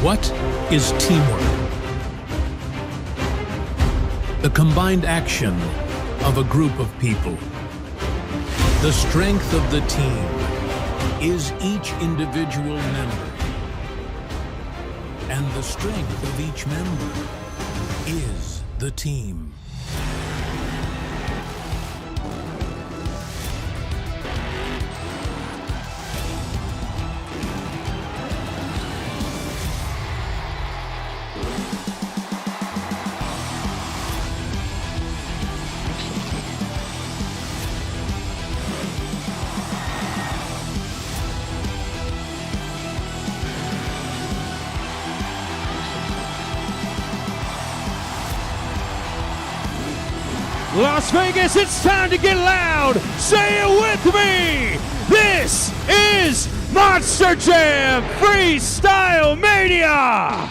What is teamwork? The combined action of a group of people. The strength of the team is each individual member. And the strength of each member is the team. Las Vegas, it's time to get loud. Say it with me. This is Monster Jam Freestyle Mania.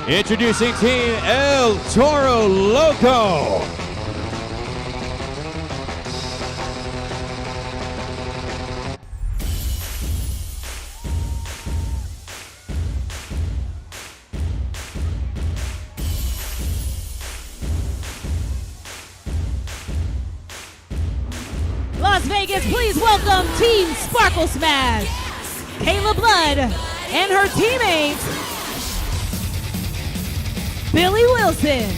Introducing Team El Toro Loco. Las Vegas, please welcome Team Sparkle Smash, Kayla Blood, and her teammates, Billy Wilson.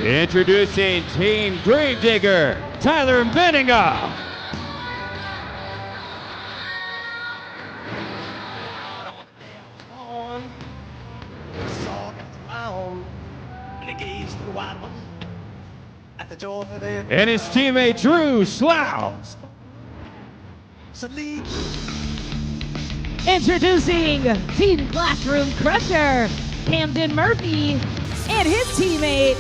Introducing Team Gravedigger, Tyler Benninga. And his teammate Drew Slough. Introducing Team Classroom Crusher, Camden Murphy, and his teammate,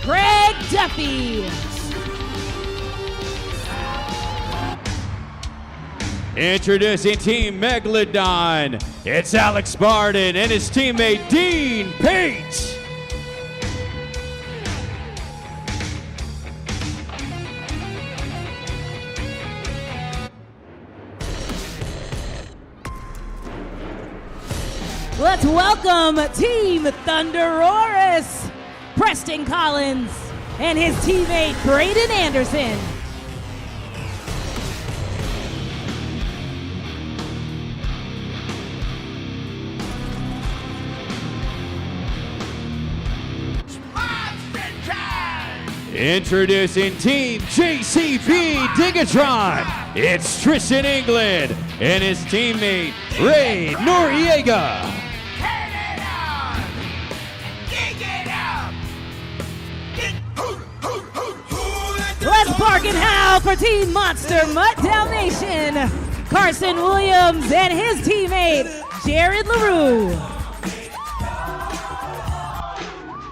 Greg Duffy. Introducing Team Megalodon, it's Alex Barden and his teammate Dean Pate. Let's welcome Team Thunderoris, Preston Collins, and his teammate Braden Anderson. Introducing Team JCP Digatron, it's Tristan England and his teammate Ray Noriega. Let's bark and howl for Team Monster Mutt Down Nation, Carson Williams and his teammate Jared LaRue.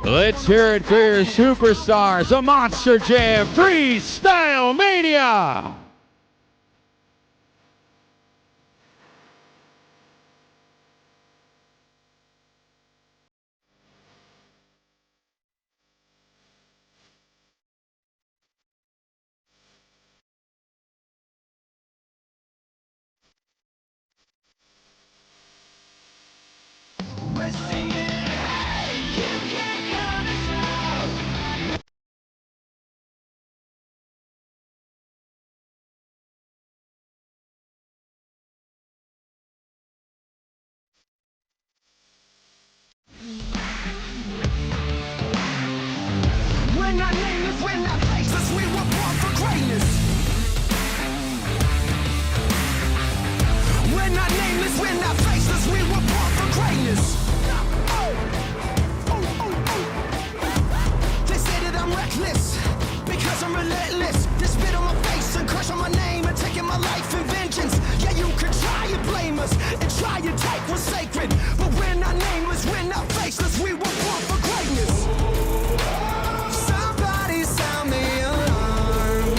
Let's hear it for your superstars, a Monster Jam Freestyle Mania! We're not nameless, we're not faceless, we were born for greatness. We're not nameless, we're not faceless, we were born for greatness. They say that I'm reckless, because I'm relentless. They spit on my face and crush on my name and taking my life in vengeance. Yeah, you can try and blame us and try and take what's sacred, but we're not nameless, we're not faceless, we were born for greatness. Somebody sound the alarm.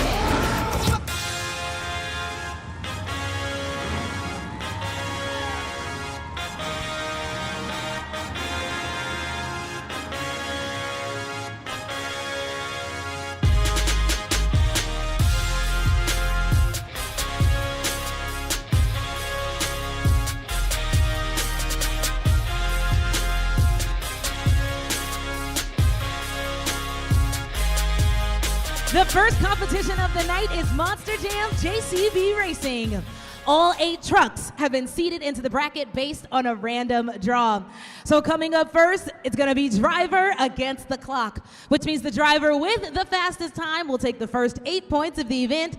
The first competition of the night is Monster Jam JCB Racing. All 8 trucks have been seeded into the bracket based on a random draw. So coming up first, it's gonna be driver against the clock, which means the driver with the fastest time will take the first 8 points of the event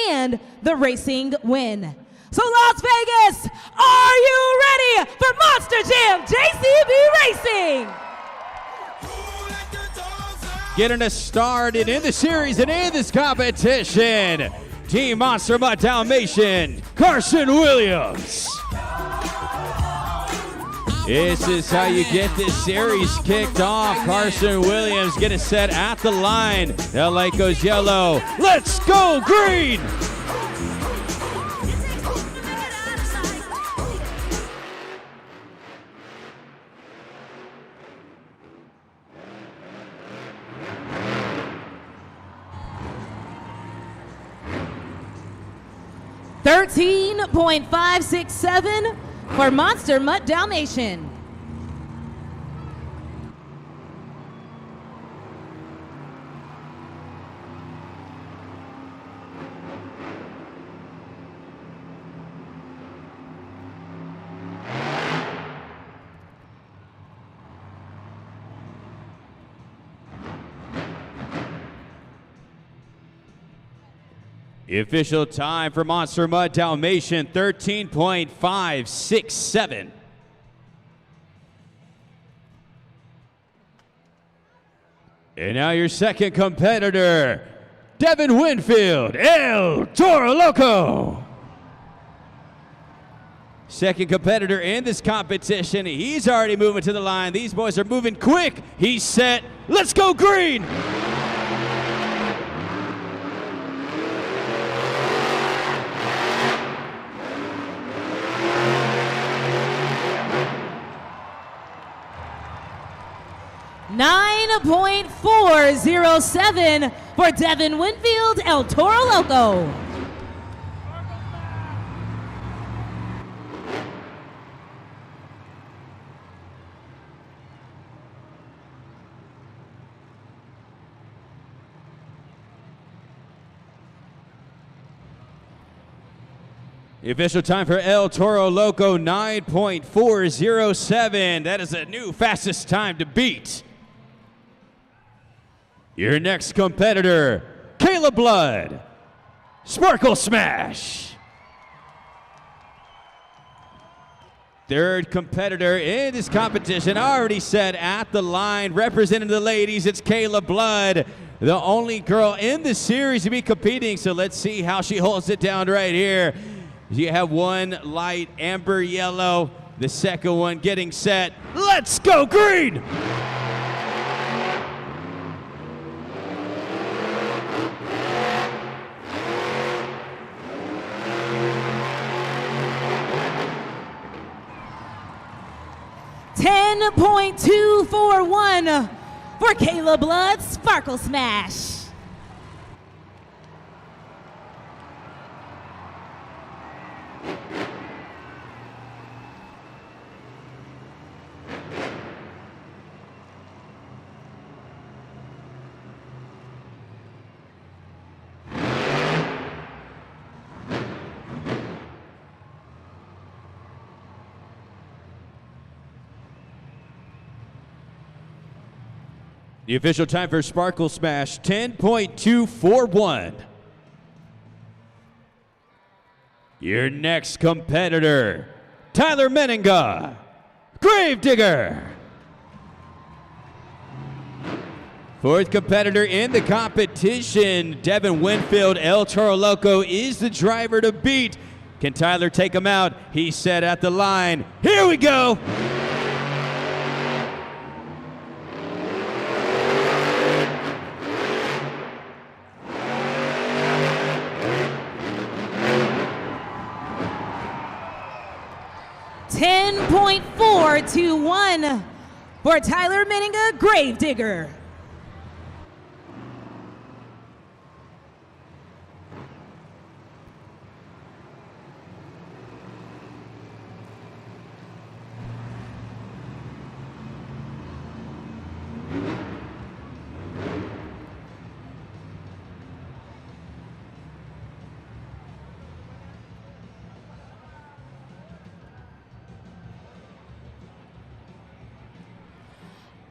and the racing win. So Las Vegas, are you ready for Monster Jam JCB Racing? Getting us started in the series and in this competition, Team Monster Mutt Dalmatian, Carson Williams. This is how you get this series kicked off. Carson Williams getting set at the line. The light goes yellow. Let's go green! $13.567 for Monster Mutt Dalmatian. The official time for Monster Mutt Dalmatian, 13.567. And now your second competitor, Devin Winfield, El Toro Loco. Second competitor in this competition. He's already moving to the line. These boys are moving quick. He's set. Let's go green. $9.407 for Devin Winfield, El Toro Loco. The official time for El Toro Loco, 9.407. That is the new fastest time to beat. Your next competitor, Caleb Blood, Sparkle Smash. Third competitor in this competition, already set at the line, representing the ladies, it's Caleb Blood, the only girl in the series to be competing, so let's see how she holds it down right here. You have one light amber yellow, the second one getting set. Let's go green! $10.241 for Caleb Blood, Sparkle Smash. The official time for Sparkle Smash, 10.241. Your next competitor, Tyler Meninga, Gravedigger. Fourth competitor in the competition, Devin Winfield, El Toro Loco is the driver to beat. Can Tyler take him out? He's set at the line. Here we go. $10.421 for Tyler Meninga, Gravedigger.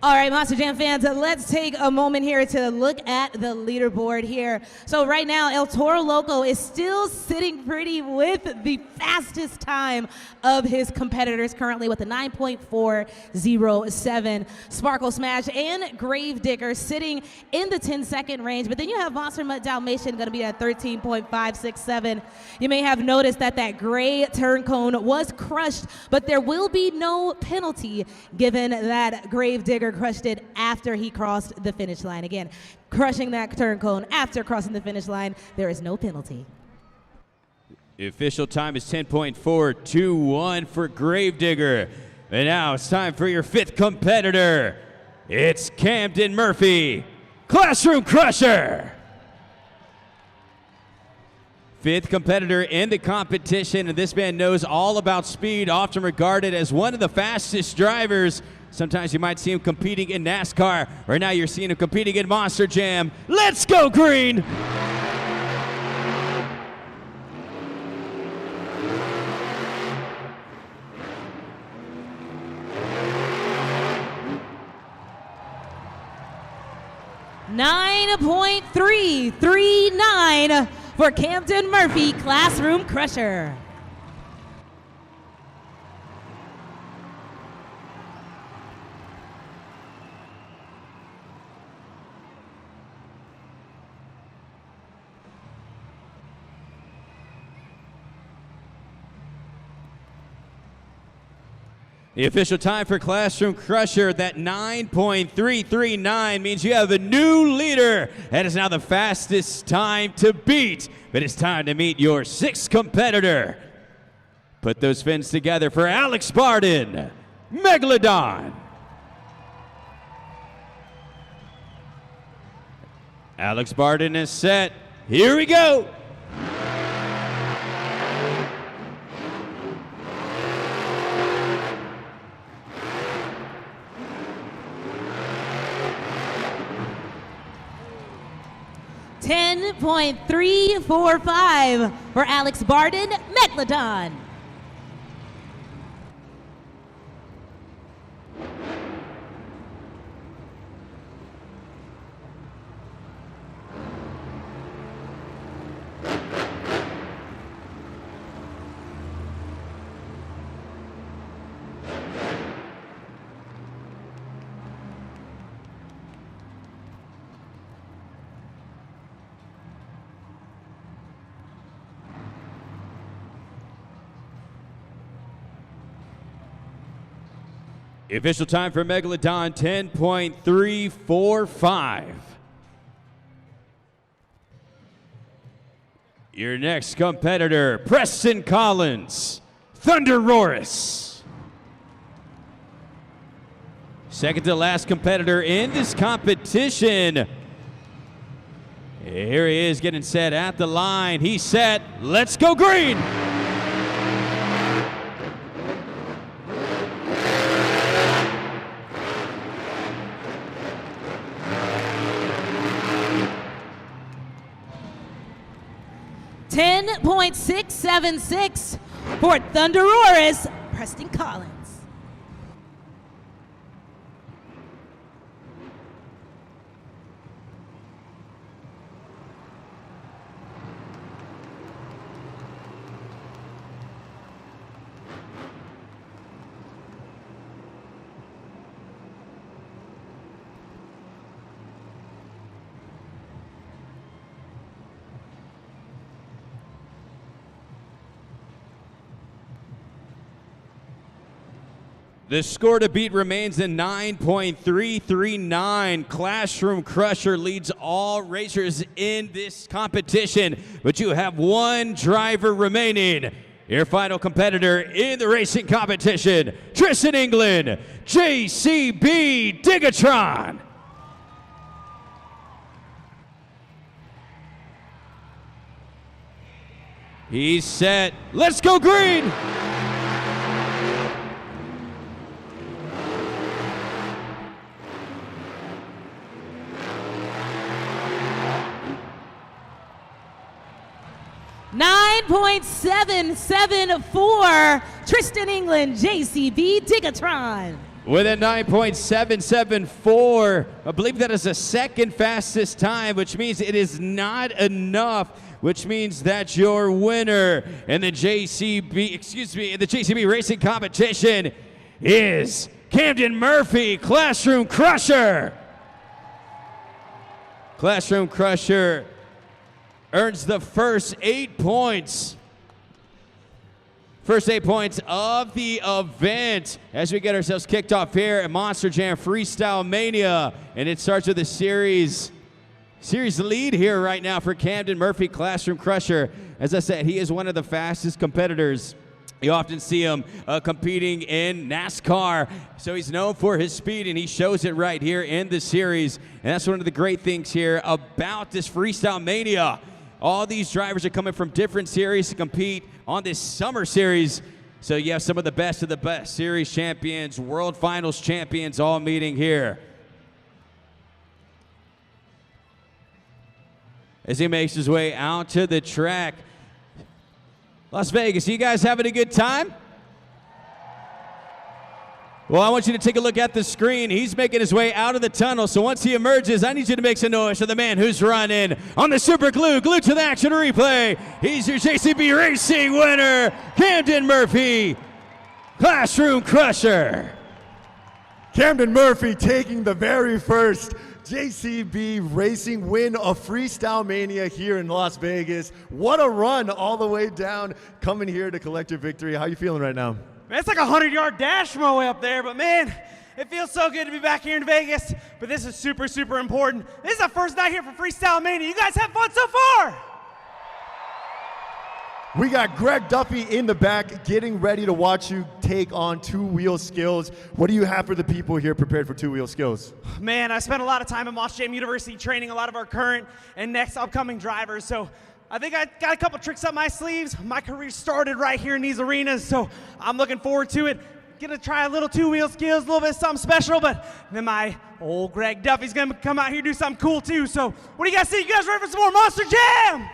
All right, Monster Jam fans, let's take a moment here to look at the leaderboard here. So right now, El Toro Loco is still sitting pretty with the fastest time of his competitors currently with a 9.407. Sparkle Smash and Gravedigger sitting in the 10-second range, but then you have Monster Mutt Dalmatian going to be at 13.567. You may have noticed that that gray turn cone was crushed, but there will be no penalty given that Gravedigger crushed it after he crossed the finish line. Again, crushing that turn cone after crossing the finish line, there is no penalty. The official time is 10.421 for Gravedigger. And now it's time for your fifth competitor. It's Camden Murphy, Classroom Crusher. Fifth competitor in the competition, and this man knows all about speed, often regarded as one of the fastest drivers. Sometimes you might see him competing in NASCAR, or now you're seeing him competing in Monster Jam. Let's go green! .339 for Camden Murphy, Classroom Crusher. The official time for Classroom Crusher, that 9.339 means you have a new leader. That is now the fastest time to beat. But it's time to meet your sixth competitor. Put those fins together for Alex Barden, Megalodon. Alex Barden is set. Here we go. .345 for Alex Barden, Megalodon. The official time for Megalodon, 10.345. Your next competitor, Preston Collins, Thunder Roris. Second to last competitor in this competition. Here he is getting set at the line. He's set. Let's go green. .676 for Thunder Roris, Preston Collins. The score to beat remains in 9.339. Classroom Crusher leads all racers in this competition, but you have one driver remaining. Your final competitor in the racing competition, Tristan England, JCB Digatron. He's set. Let's go green. .774 Tristan England, JCB Digatron. with a 9.774. I believe that is the second fastest time, which means it is not enough, which means that your winner in the JCB racing competition is Camden Murphy, Classroom Crusher. Classroom Crusher earns the first 8 points. First 8 points of the event as we get ourselves kicked off here at Monster Jam Freestyle Mania. And it starts with a series lead here right now for Camden Murphy, Classroom Crusher. As I said, he is one of the fastest competitors. You often see him competing in NASCAR, so he's known for his speed, and he shows it right here in the series. And that's one of the great things here about this Freestyle Mania. All these drivers are coming from different series to compete on this summer series. So you have some of the best series champions, world finals champions all meeting here. As he makes his way out to the track. Las Vegas, you guys having a good time? Well, I want you to take a look at the screen. He's making his way out of the tunnel, so once he emerges, I need you to make some noise for the man who's running on the super glue to the action replay. He's your JCB Racing winner, Camden Murphy, Classroom Crusher. Camden Murphy taking the very first JCB Racing win of Freestyle Mania here in Las Vegas. What a run all the way down, coming here to collect your victory. How you feeling right now? Man, it's like a 100-yard dash from my way up there, but man, it feels so good to be back here in Vegas. But this is super, super important. This is our first night here for Freestyle Mania. You guys have fun so far? We got Greg Duffy in the back getting ready to watch you take on two-wheel skills. What do you have for the people here prepared for two-wheel skills? Man, I spent a lot of time at Monster Jam University training a lot of our current and next upcoming drivers, so I think I got a couple tricks up my sleeves. My career started right here in these arenas, so I'm looking forward to it. Gonna try a little two-wheel skills, a little bit of something special, but then my old Greg Duffy's gonna come out here and do something cool too. So what do you guys think? You guys ready for some more Monster Jam?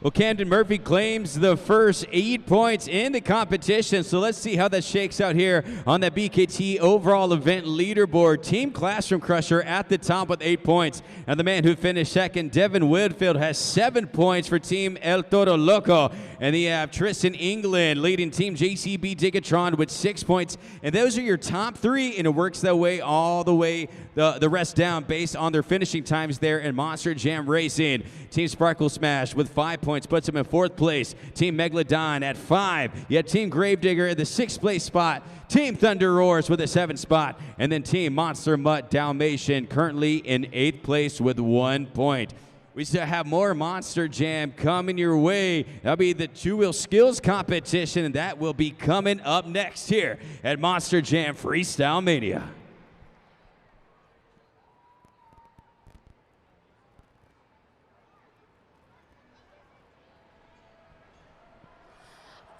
Well, Camden Murphy claims the first 8 points in the competition, so let's see how that shakes out here on the BKT overall event leaderboard. Team Classroom Crusher at the top with 8 points. And the man who finished second, Devin Whitfield, has 7 points for Team El Toro Loco. And you have Tristan England leading Team JCB Digatron with 6 points. And those are your top 3, and it works that way all the way the rest down based on their finishing times there in Monster Jam Racing. Team Sparkle Smash with 5 points puts them in 4th place. Team Megalodon at 5. You have Team Gravedigger at the 6th place spot. Team Thunder Roars with a 7th spot. And then Team Monster Mutt Dalmatian currently in 8th place with 1 point. We still have more Monster Jam coming your way. That'll be the two-wheel skills competition, and that will be coming up next here at Monster Jam Freestyle Mania.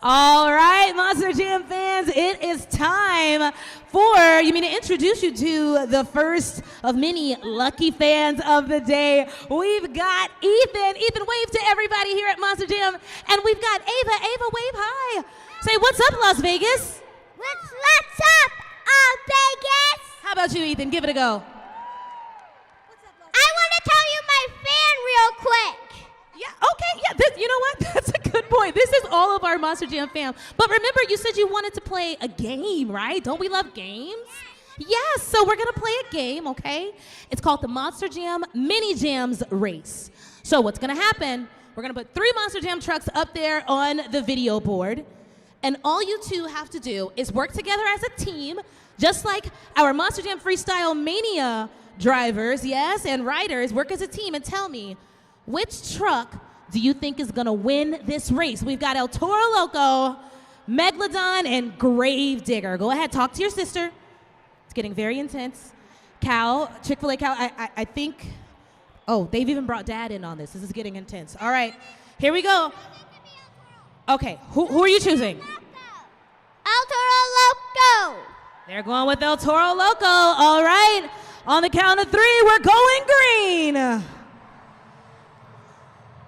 All right, Monster Jam fans, it is time to introduce you to the first of many lucky fans of the day. We've got Ethan. Ethan, wave to everybody here at Monster Jam. And we've got Ava. Ava, wave hi. Say, what's up, Las Vegas? What's up, Vegas? How about you, Ethan? Give it a go. I want to tell you my fan real quick. Yeah, okay, yeah, you know what? That's a good point. This is all of our Monster Jam fam. But remember, you said you wanted to play a game, right? Don't we love games? Yes, so we're going to play a game, okay? It's called the Monster Jam Mini Jams Race. So what's going to happen, we're going to put 3 Monster Jam trucks up there on the video board. And all you two have to do is work together as a team, just like our Monster Jam Freestyle Mania drivers, yes, and riders, work as a team and tell me, which truck do you think is gonna win this race? We've got El Toro Loco, Megalodon, and Gravedigger. Go ahead, talk to your sister. It's getting very intense. Cal, Chick-fil-A Cal, I think, oh, they've even brought Dad in on this. This is getting intense. All right, here we go. Okay, who are you choosing? El Toro Loco. They're going with El Toro Loco. All right, on the count of 3, we're going green.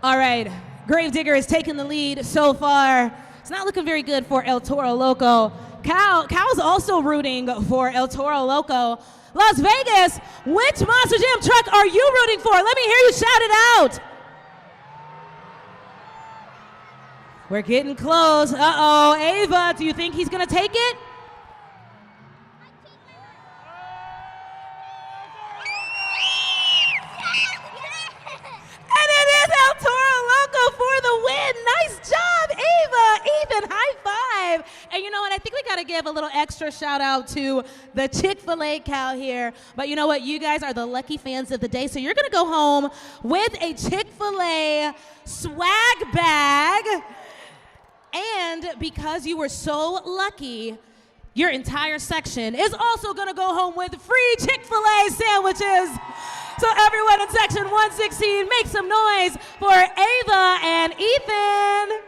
All right, Gravedigger has taken the lead so far. It's not looking very good for El Toro Loco. Cal's also rooting for El Toro Loco. Las Vegas, which Monster Jam truck are you rooting for? Let me hear you shout it out. We're getting close. Uh-oh, Ava, do you think he's gonna take it? And it is El Toro Loco for the win. Nice job, Ava. Even high five. And you know what? I think we got to give a little extra shout out to the Chick-fil-A Cal here. But you know what? You guys are the lucky fans of the day. So you're going to go home with a Chick-fil-A swag bag. And because you were so lucky, your entire section is also going to go home with free Chick-fil-A sandwiches. So everyone in section 116, make some noise for Ava and Ethan.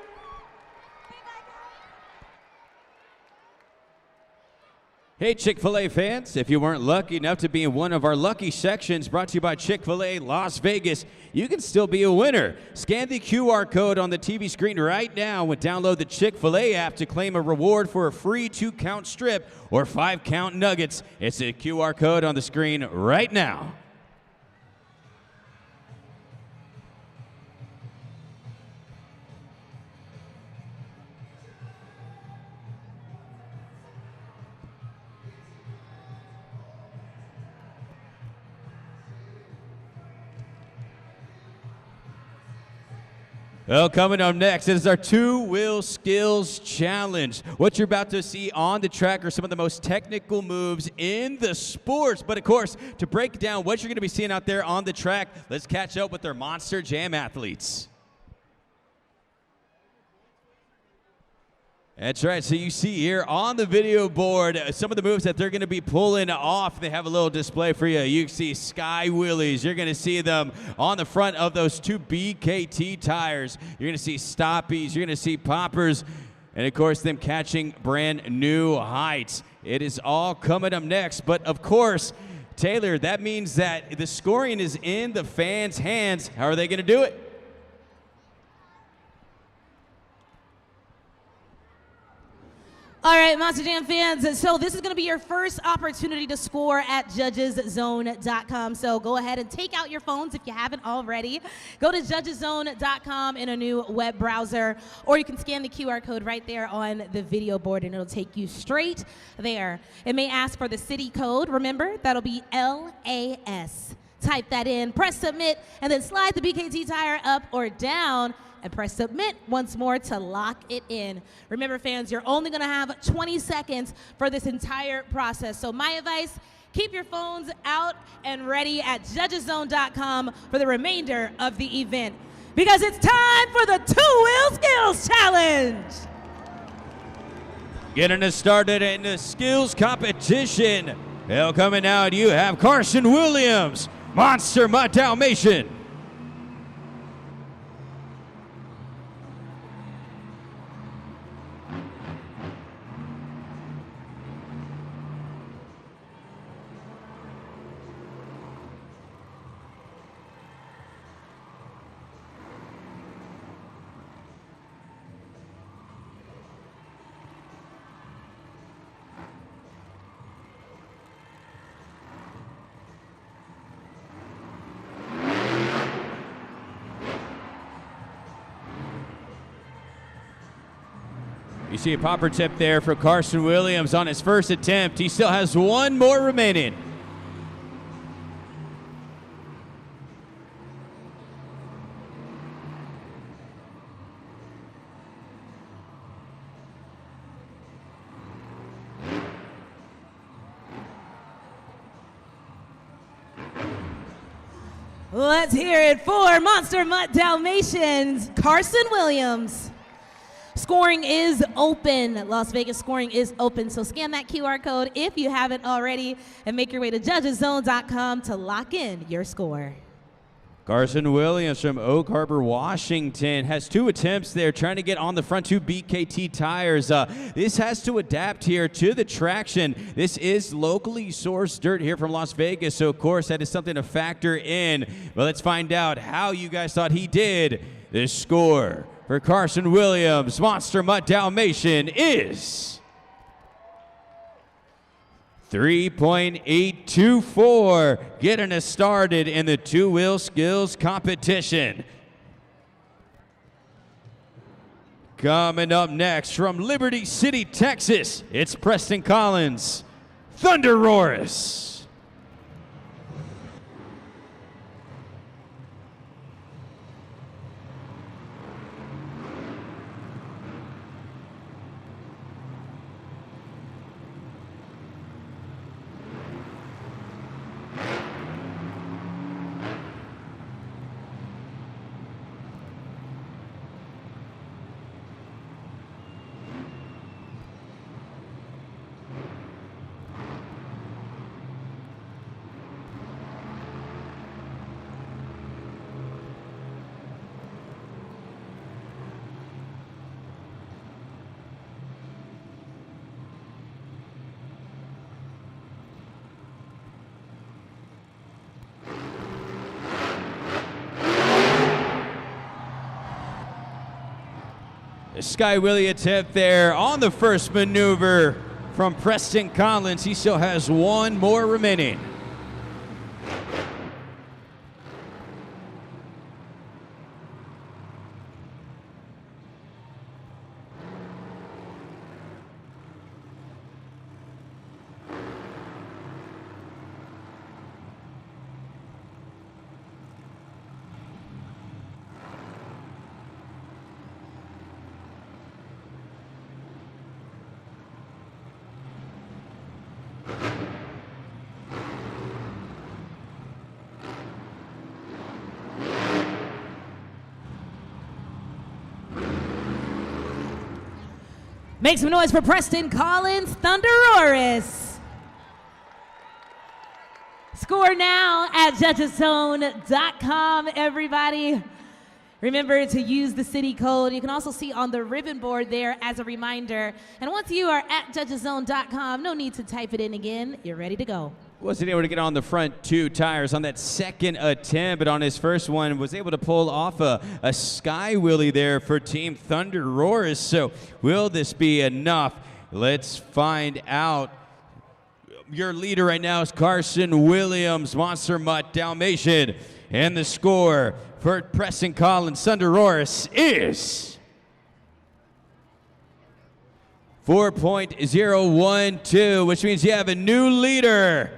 Hey, Chick-fil-A fans, if you weren't lucky enough to be in one of our lucky sections brought to you by Chick-fil-A Las Vegas, you can still be a winner. Scan the QR code on the TV screen right now and download the Chick-fil-A app to claim a reward for a free 2-count strip or 5-count nuggets. It's a QR code on the screen right now. Well, coming up next is our two-wheel skills challenge. What you're about to see on the track are some of the most technical moves in the sports. But of course, to break down what you're going to be seeing out there on the track, let's catch up with our Monster Jam athletes. That's right, so you see here on the video board some of the moves that they're going to be pulling off. They have a little display for you. You see sky wheelies. You're going to see them on the front of those 2 BKT tires. You're going to see stoppies. You're going to see poppers. And of course, them catching brand new heights. It is all coming up next. But of course, Taylor, that means that the scoring is in the fans' hands. How are they going to do it? All right, Monster Jam fans, so this is going to be your first opportunity to score at judgeszone.com. So go ahead and take out your phones if you haven't already. Go to judgeszone.com in a new web browser, or you can scan the QR code right there on the video board, and it'll take you straight there. It may ask for the city code. Remember, that'll be LAS. Type that in, press submit, and then slide the BKT tire up or down, and press submit once more to lock it in. Remember, fans, you're only going to have 20 seconds for this entire process. So my advice, keep your phones out and ready at judgeszone.com for the remainder of the event, because it's time for the two-wheel skills challenge. Getting us started in the skills competition. Well, coming out, you have Carson Williams, Monster Mutt Dalmatian. You see a popper tip there for Carson Williams on his first attempt. He still has one more remaining. Let's hear it for Monster Mutt Dalmatians, Carson Williams. Scoring is open. Las Vegas scoring is open. So scan that QR code if you haven't already and make your way to judgeszone.com to lock in your score. Carson Williams from Oak Harbor, Washington has 2 attempts there trying to get on the front 2 BKT tires. This has to adapt here to the traction. This is locally sourced dirt here from Las Vegas, so of course that is something to factor in. But let's find out how you guys thought he did The score for Carson Williams, Monster Mutt Dalmatian, is 3.824, getting us started in the two-wheel skills competition. Coming up next from Liberty City, Texas, it's Preston Collins, Thunder Roars. A Sky Willie attempt there on the first maneuver from Preston Collins. He still has one more remaining. Make some noise for Preston Collins, Thunderoris. Score now at judgeszone.com, everybody. Remember to use the city code. You can also see on the ribbon board there as a reminder. And once you are at judgeszone.com, no need to type it in again. You're ready to go. Wasn't able to get on the front two tires on that second attempt, but on his first one was able to pull off a Sky Willie there for Team Thunder Roars. So will this be enough? Let's find out. Your leader right now is Carson Williams, Monster Mutt Dalmatian. And the score for Preston Collins, Thunder Roars, is 4.012, which means you have a new leader.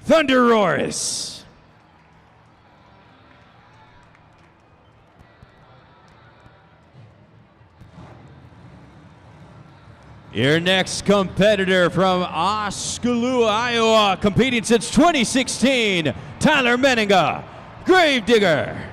Thunder Roars. Your next competitor from Oskaloosa, Iowa, competing since 2016, Tyler Menninga, Gravedigger.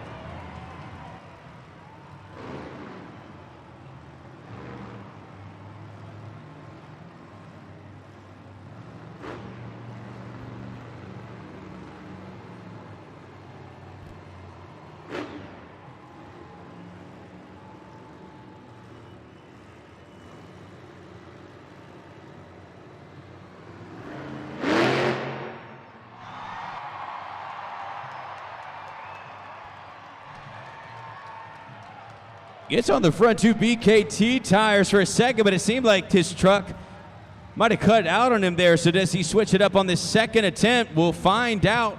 Gets on the front two BKT tires for a second, but it seemed like his truck might have cut out on him there. So does he switch it up on this second attempt? We'll find out.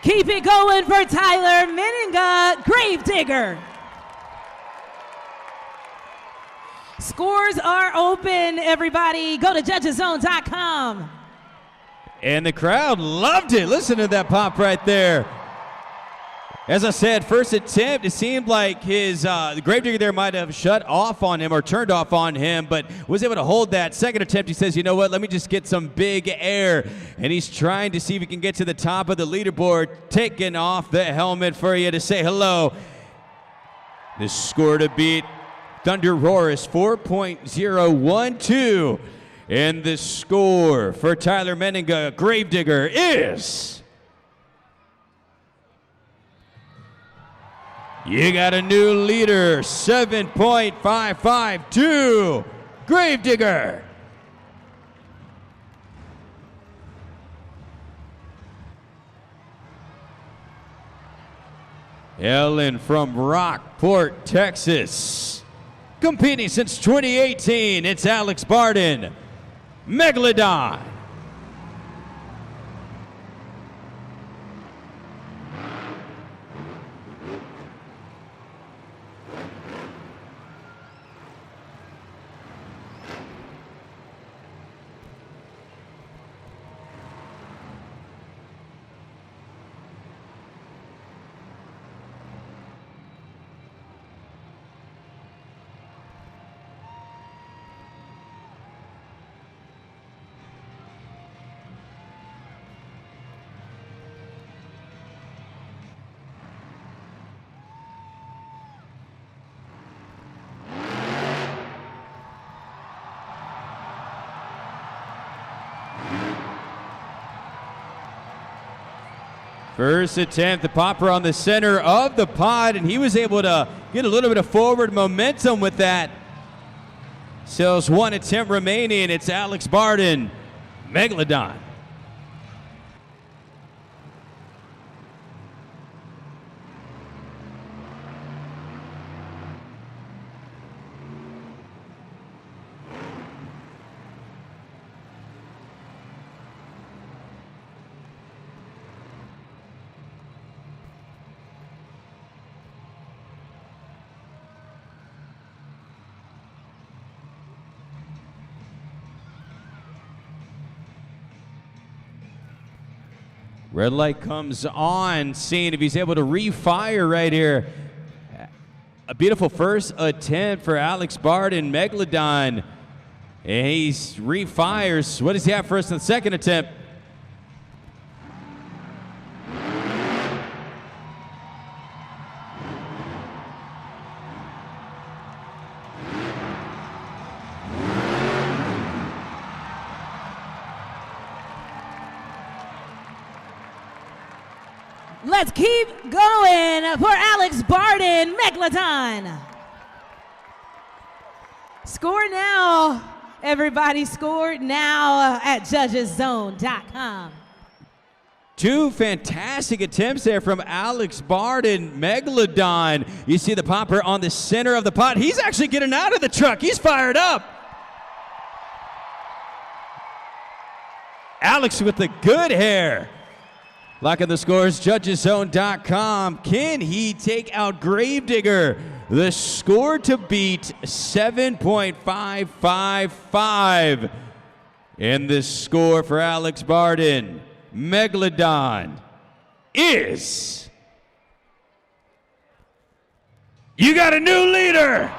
Keep it going for Tyler Menninga, Gravedigger. Scores are open, everybody. Go to judgeszone.com. And the crowd loved it. Listen to that pop right there. As I said, first attempt, it seemed like his the Gravedigger there might have shut off on him or turned off on him, but was able to hold that. Second attempt, he says, you know what, let me just get some big air. And he's trying to see if he can get to the top of the leaderboard, taking off the helmet for you to say hello. The score to beat Thunder Roar is 4.012. And the score for Tyler Menninga Gravedigger is... You got a new leader, 7.552, Gravedigger. Ellen from Rockport, Texas. Competing since 2018, it's Alex Barden, Megalodon. First attempt, the popper on the center of the pod, and he was able to get a little bit of forward momentum with that. Still has one attempt remaining. It's Alex Barden, Megalodon. Red light comes on, seeing if he's able to refire right here. A beautiful first attempt for Alex Barden, Megalodon. And he refires. What does he have for us in the second attempt? Let's keep going for Alex Barden, Megalodon. Score now, everybody. Score now at judgeszone.com. Two fantastic attempts there from Alex Barden, Megalodon. You see the popper on the center of the pot. He's actually getting out of the truck. He's fired up. Alex with the good hair. Locking the scores, judgeszone.com. Can he take out Gravedigger? The score to beat, 7.555. And the score for Alex Barden, Megalodon, is... You got a new leader!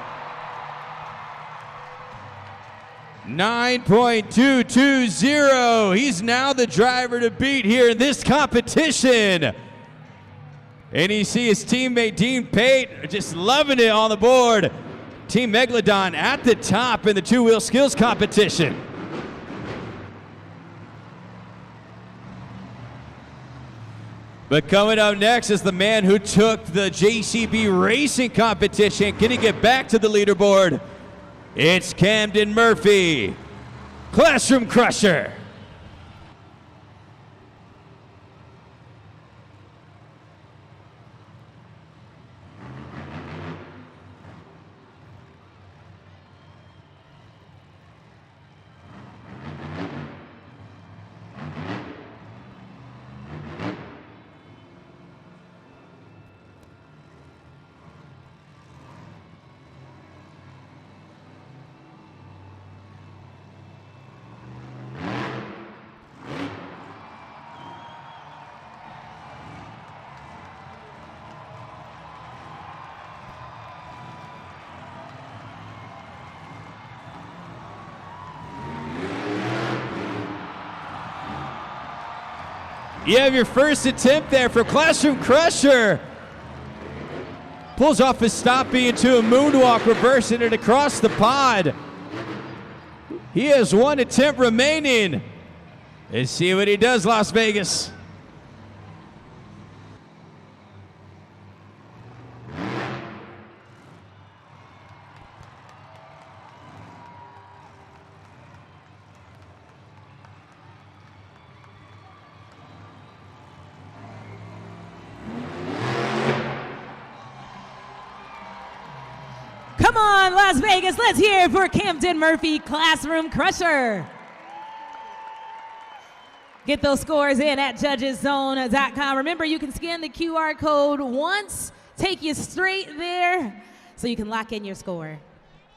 9.220. He's now the driver to beat here in this competition. And you see his teammate Dean Pate just loving it on the board. Team Megalodon at the top in the two-wheel skills competition. But coming up next is the man who took the JCB racing competition. Can he get back to the leaderboard? It's Camden Murphy, Classroom Crusher. You have your first attempt there for Classroom Crusher. Pulls off his stoppie into a moonwalk, reversing it across the pod. He has one attempt remaining. Let's see what he does, Las Vegas. Come on, Las Vegas, let's hear it for Camden Murphy, Classroom Crusher. Get those scores in at judgeszone.com. Remember, you can scan the QR code once, take you straight there, so you can lock in your score.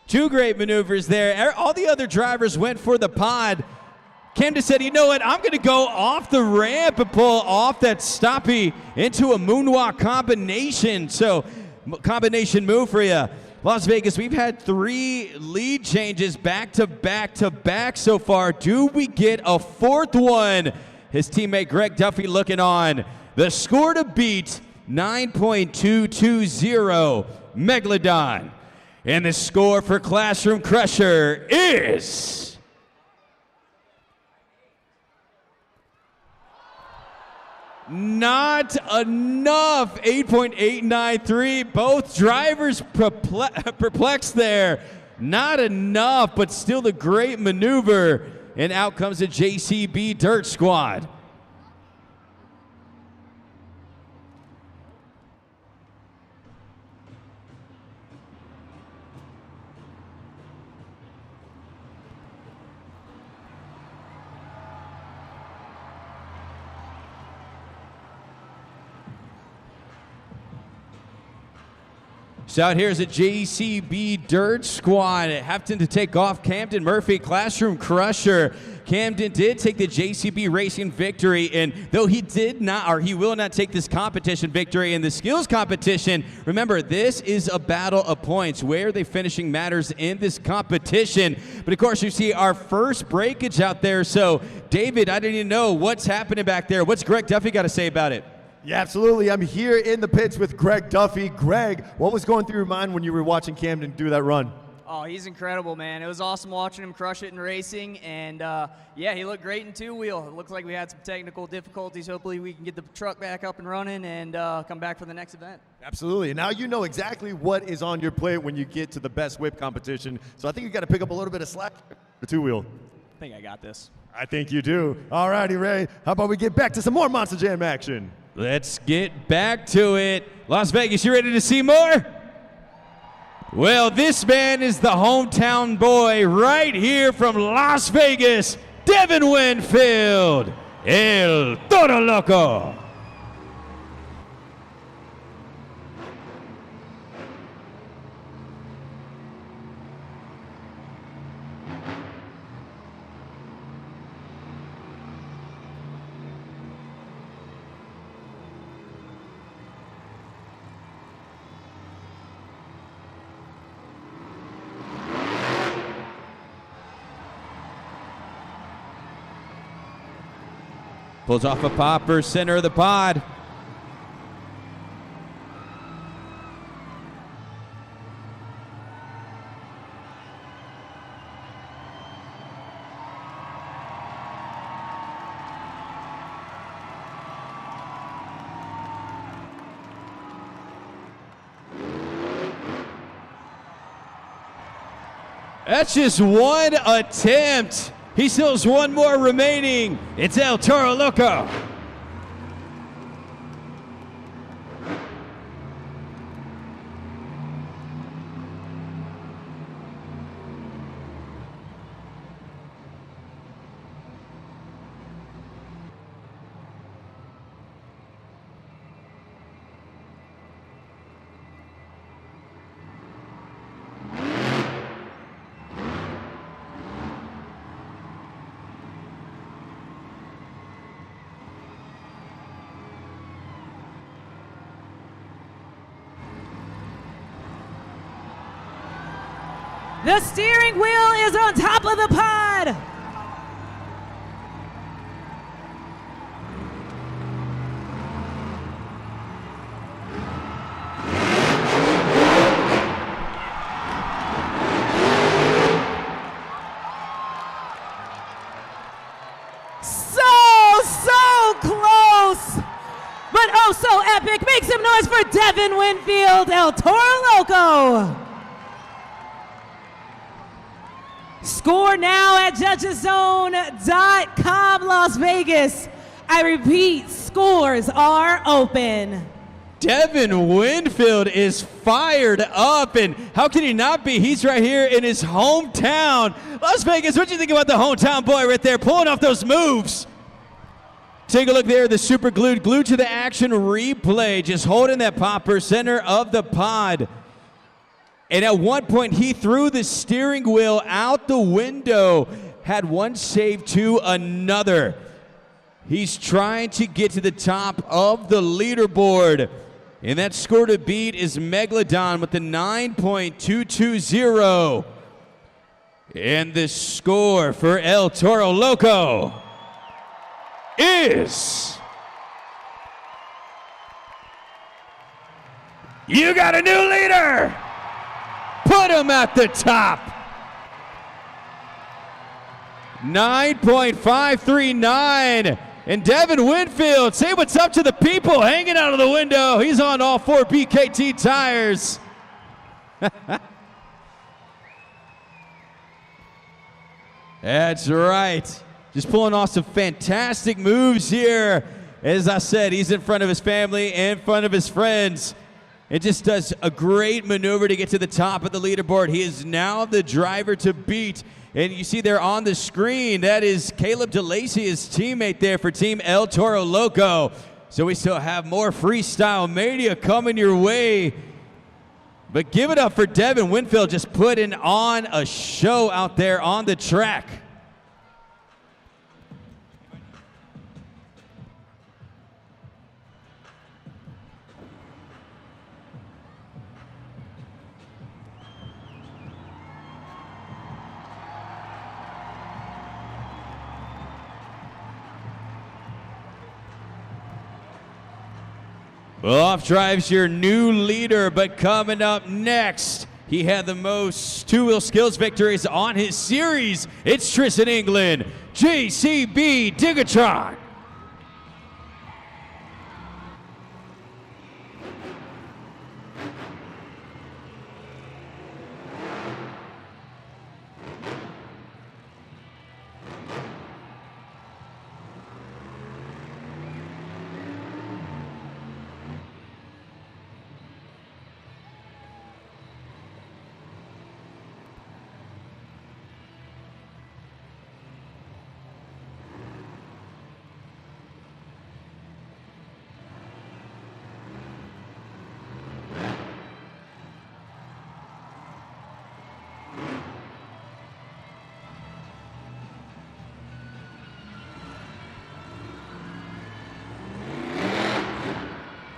Two great maneuvers there. All the other drivers went for the pod. Camden said, you know what, I'm going to go off the ramp and pull off that stoppie into a moonwalk combination. So, combination move for you. Las Vegas, we've had 3 lead changes back to back so far. Do we get a 4th one? His teammate Greg Duffy looking on. The score to beat, 9.220, Megalodon. And the score for Classroom Crusher is... not enough, 8.893. Both drivers perplexed there. Not enough, but still the great maneuver. And out comes the JCB Dirt Squad. So out here is a JCB Dirt Squad. Having to take off Camden Murphy, Classroom Crusher. Camden did take the JCB Racing victory, and though he did not, or he will not take this competition victory in the skills competition, remember, this is a battle of points. Where they finishing matters in this competition. But of course, you see our first breakage out there. So, David, I didn't even know what's happening back there. What's Greg Duffy got to say about it? Yeah, absolutely. I'm here in the pits with Greg Duffy. Greg, what was going through your mind when you were watching Camden do that run? Oh, he's incredible, man. It was awesome watching him crush it in racing, and yeah, he looked great in two-wheel. It looks like we had some technical difficulties. Hopefully we can get the truck back up and running and come back for the next event. Absolutely. And now you know exactly what is on your plate when you get to the best whip competition. So I think you got to pick up a little bit of slack for two-wheel. I think I got this. I think you do. All righty, Ray. How about we get back to some more Monster Jam action? Let's get back to it. Las Vegas, you ready to see more? Well, this man is the hometown boy right here from Las Vegas, Devin Winfield, El Toro Loco. Pulls off a popper, center of the pod. That's just one attempt. He still has one more remaining. It's El Toro Loco. The steering wheel is on top of the pod. epic. Make some noise for Devin Winfield, El Toro Loco. Score now at judgeszone.com, Las Vegas. I repeat, scores are open. Devin Winfield is fired up, and how can he not be? He's right here in his hometown. Las Vegas, what do you think about the hometown boy right there pulling off those moves? Take a look there, the super glued to the action replay, just holding that popper center of the pod. And at one point, he threw the steering wheel out the window, had one save to another. He's trying to get to the top of the leaderboard. And that score to beat is Megalodon with the 9.220. And the score for El Toro Loco is... You got a new leader! Put him at the top! 9.539. And Devin Winfield, say what's up to the people hanging out of the window. He's on all 4 BKT tires. That's right. Just pulling off some fantastic moves here. As I said, he's in front of his family and in front of his friends. It just does a great maneuver to get to the top of the leaderboard. He is now the driver to beat. And you see there on the screen, that is Caleb DeLacy, his teammate there for Team El Toro Loco. So we still have more Freestyle Mania coming your way. But give it up for Devin Winfield, just putting on a show out there on the track. Well, off drives your new leader, but coming up next, he had the most two-wheel skills victories on his series. It's Tristan England, JCB Digatron.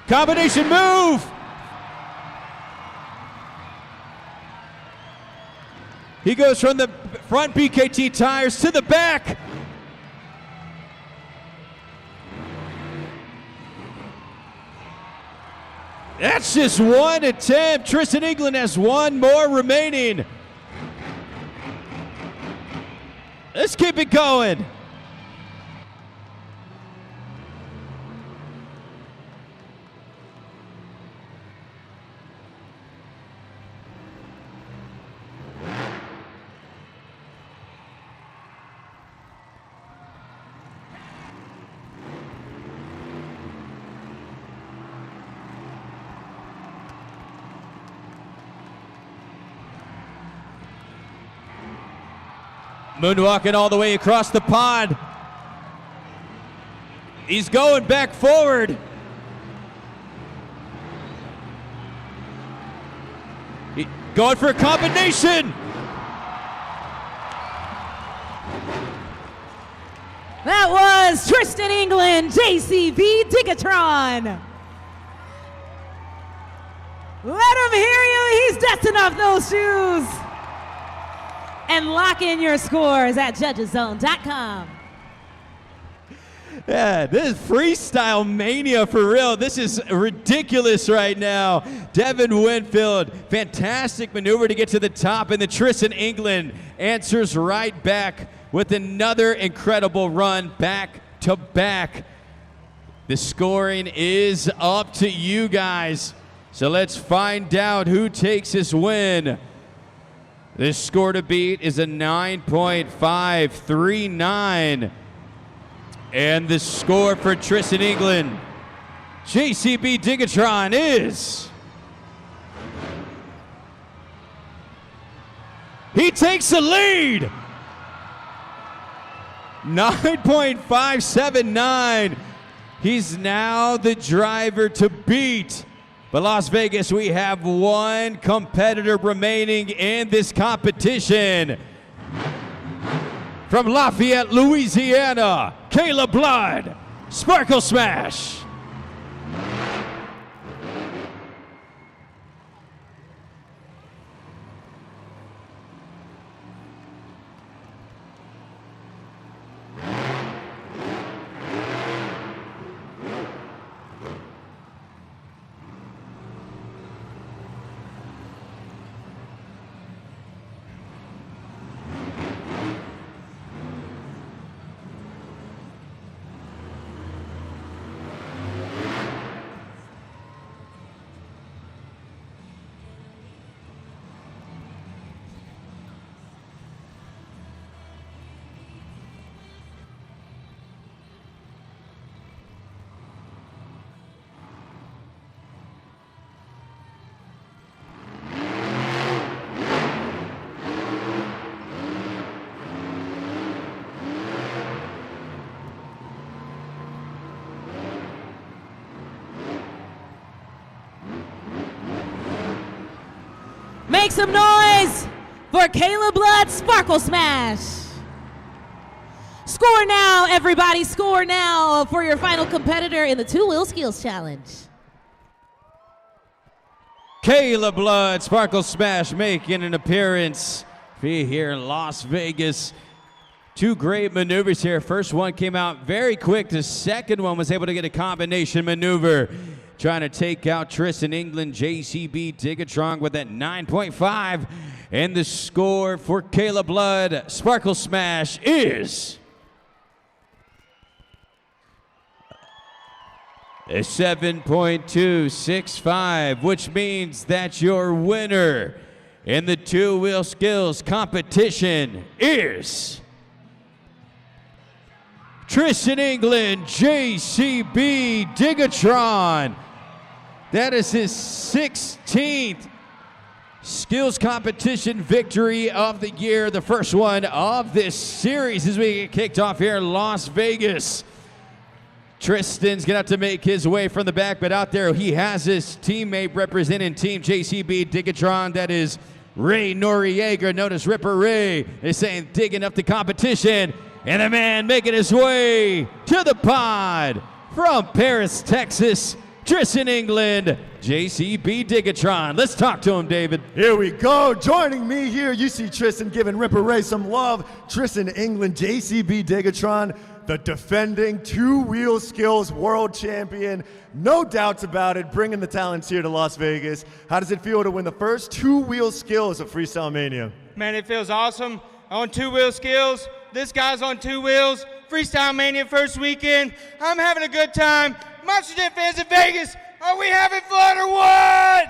Combination move. He goes from the front BKT tires to the back. That's just one attempt. Tristan England has one more remaining. Let's keep it going. Moonwalking all the way across the pond. He's going back forward. Going for a combination. That was Tristan England, JCB Digatron. Let him hear you. He's dusting off those shoes. And lock in your scores at judgeszone.com. Yeah, this is Freestyle Mania for real. This is ridiculous right now. Devin Winfield, fantastic maneuver to get to the top, and the Tristan England answers right back with another incredible run back to back. The scoring is up to you guys. So let's find out who takes this win. The score to beat is a 9.539. And the score for Tristan England, JCB Digatron, is... He takes the lead. 9.579. He's now the driver to beat. But Las Vegas, we have one competitor remaining in this competition. From Lafayette, Louisiana, Kayla Blood, Sparkle Smash. Make some noise for Kayla Blood Sparkle Smash. Score now, everybody. Score now for your final competitor in the Two-Wheel Skills Challenge. Kayla Blood Sparkle Smash making an appearance here in Las Vegas. Two great maneuvers here. First one came out very quick. The second one was able to get a combination maneuver, trying to take out Tristan England, JCB Digatron with that 9.5. And the score for Kayla Blood Sparkle Smash is a 7.265, which means that your winner in the Two-Wheel Skills competition is Tristan England, JCB Digatron. That is his 16th skills competition victory of the year, the first one of this series as we get kicked off here in Las Vegas. Tristan's gonna have to make his way from the back, but out there he has his teammate representing Team JCB Digatron. That is Ray Noriega, known as Ripper Ray. They're saying digging up the competition. And the man making his way to the pod from Paris, Texas, Tristan England, JCB Digatron. Let's talk to him, David. Here we go. Joining me here, you see Tristan giving Ripper Ray some love. Tristan England, JCB Digatron, the defending Two-Wheel Skills world champion. No doubts about it, bringing the talents here to Las Vegas. How does it feel to win the first Two-Wheel Skills of Freestyle Mania? Man, it feels awesome. On Two-Wheel Skills, this guy's on two wheels. Freestyle Mania first weekend. I'm having a good time. Monster Jam fans in Vegas, are we having fun or what?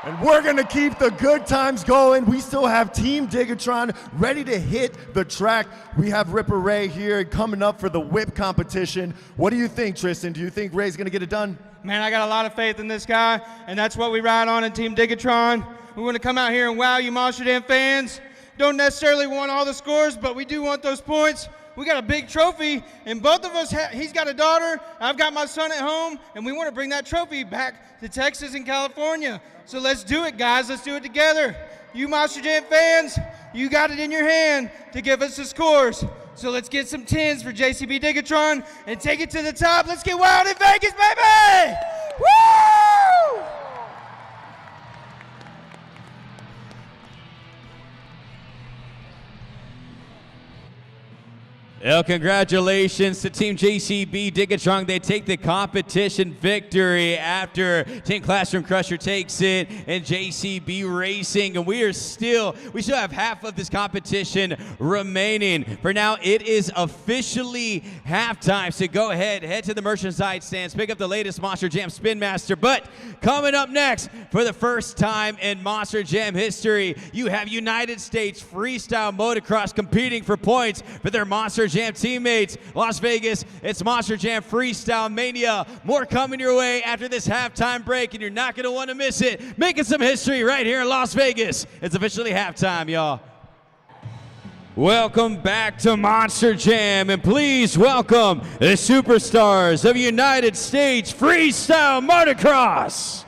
And we're gonna keep the good times going. We still have Team Digatron ready to hit the track. We have Ripper Ray here coming up for the whip competition. What do you think, Tristan? Do you think Ray's gonna get it done? Man, I got a lot of faith in this guy, and that's what we ride on in Team Digatron. We want to come out here and wow you Monster Jam fans. Don't necessarily want all the scores, but we do want those points. We got a big trophy, and both of us, he's got a daughter, I've got my son at home, and we want to bring that trophy back to Texas and California. So let's do it, guys. Let's do it together. You Monster Jam fans, you got it in your hand to give us the scores. So let's get some 10s for JCB Digatron and take it to the top. Let's get wild in Vegas, baby! Woo! Well, congratulations to Team JCB Digatron. They take the competition victory after Team Classroom Crusher takes it and JCB Racing. And we still have half of this competition remaining. For now, it is officially halftime. So go ahead, head to the merchandise stands, pick up the latest Monster Jam Spin Master. But coming up next, for the first time in Monster Jam history, you have United States Freestyle Motocross competing for points for their Monster Jam teammates. Las Vegas, it's Monster Jam Freestyle Mania. More coming your way after this halftime break, and you're not going to want to miss it. Making some history right here in Las Vegas. It's officially halftime, y'all. Welcome back to Monster Jam, and please welcome the superstars of United States Freestyle Motocross.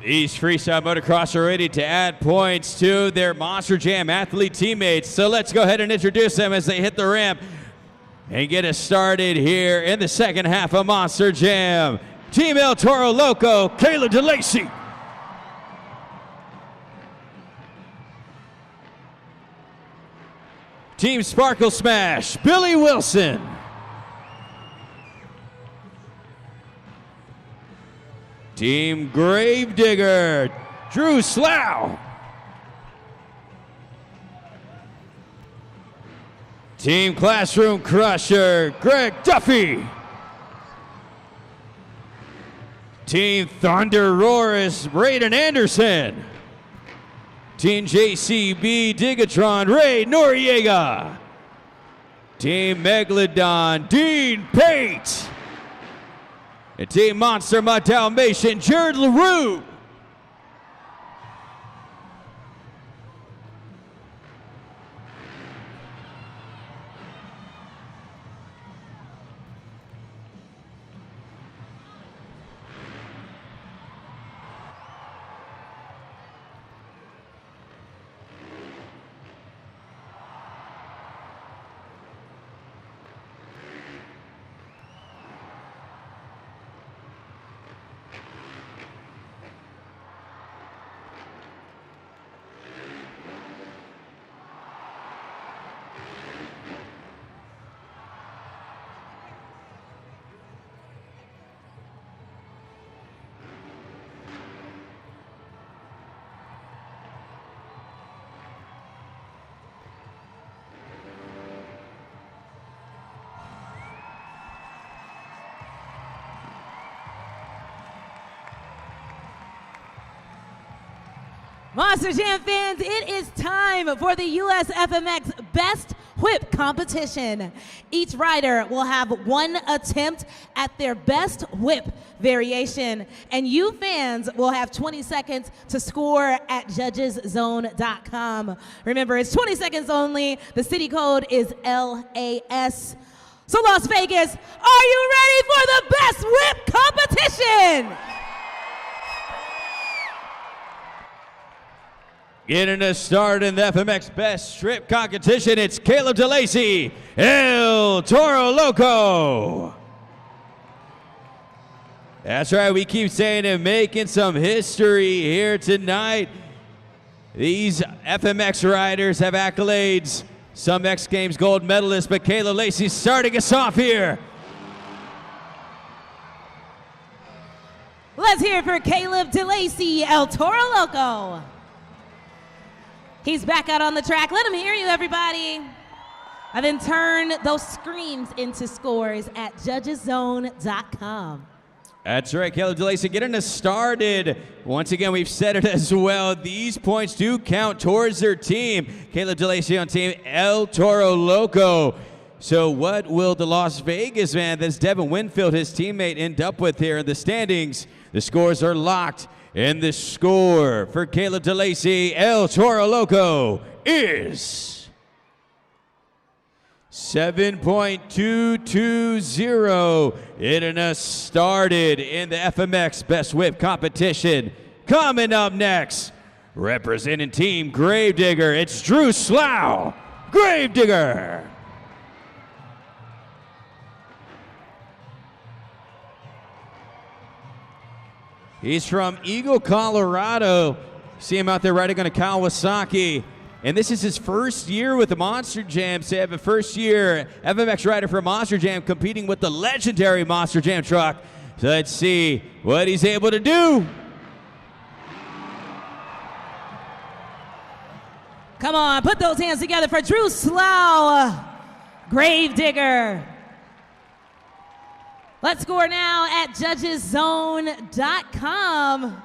These Freestyle Motocross are ready to add points to their Monster Jam athlete teammates. So let's go ahead and introduce them as they hit the ramp and get us started here in the second half of Monster Jam. Team El Toro Loco, Caleb DeLacy. Team Sparkle Smash, Billy Wilson. Team Gravedigger, Drew Slough. Team Classroom Crusher, Greg Duffy. Team Thunder Roars, Braden Anderson. Team JCB Digatron, Ray Noriega. Team Megalodon, Dean Pate. And Team Monster My Dalmatian, Jared LaRue. Monster Jam fans, it is time for the USFMX Best Whip competition. Each rider will have one attempt at their best whip variation, and you fans will have 20 seconds to score at judgeszone.com. Remember, it's 20 seconds only. The city code is LAS. So Las Vegas, are you ready for the Best Whip competition? Getting us started in the FMX Best Strip competition, it's Caleb DeLacy, El Toro Loco. That's right, we keep saying it, making some history here tonight. These FMX riders have accolades, some X Games gold medalists, but Caleb DeLacy starting us off here. Let's hear it for Caleb DeLacy, El Toro Loco. He's back out on the track. Let him hear you, everybody. And then turn those screams into scores at judgeszone.com. That's right, Caleb DeLacy getting us started. Once again, we've said it as well. These points do count towards their team. Caleb DeLacy on team El Toro Loco. So what will the Las Vegas man, that's Devin Winfield, his teammate, end up with here in the standings? The scores are locked, and the score for Caleb DeLacy, El Toro Loco, is 7.220. It has started in the FMX Best Whip competition. Coming up next, representing Team Gravedigger, it's Drew Slough, Gravedigger. He's from Eagle, Colorado. See him out there riding on a Kawasaki. And this is his first year with the Monster Jam. So you have a first year FMX rider for Monster Jam competing with the legendary Monster Jam truck. So let's see what he's able to do. Come on, put those hands together for Drew Slough, Gravedigger. Let's score now at judgeszone.com.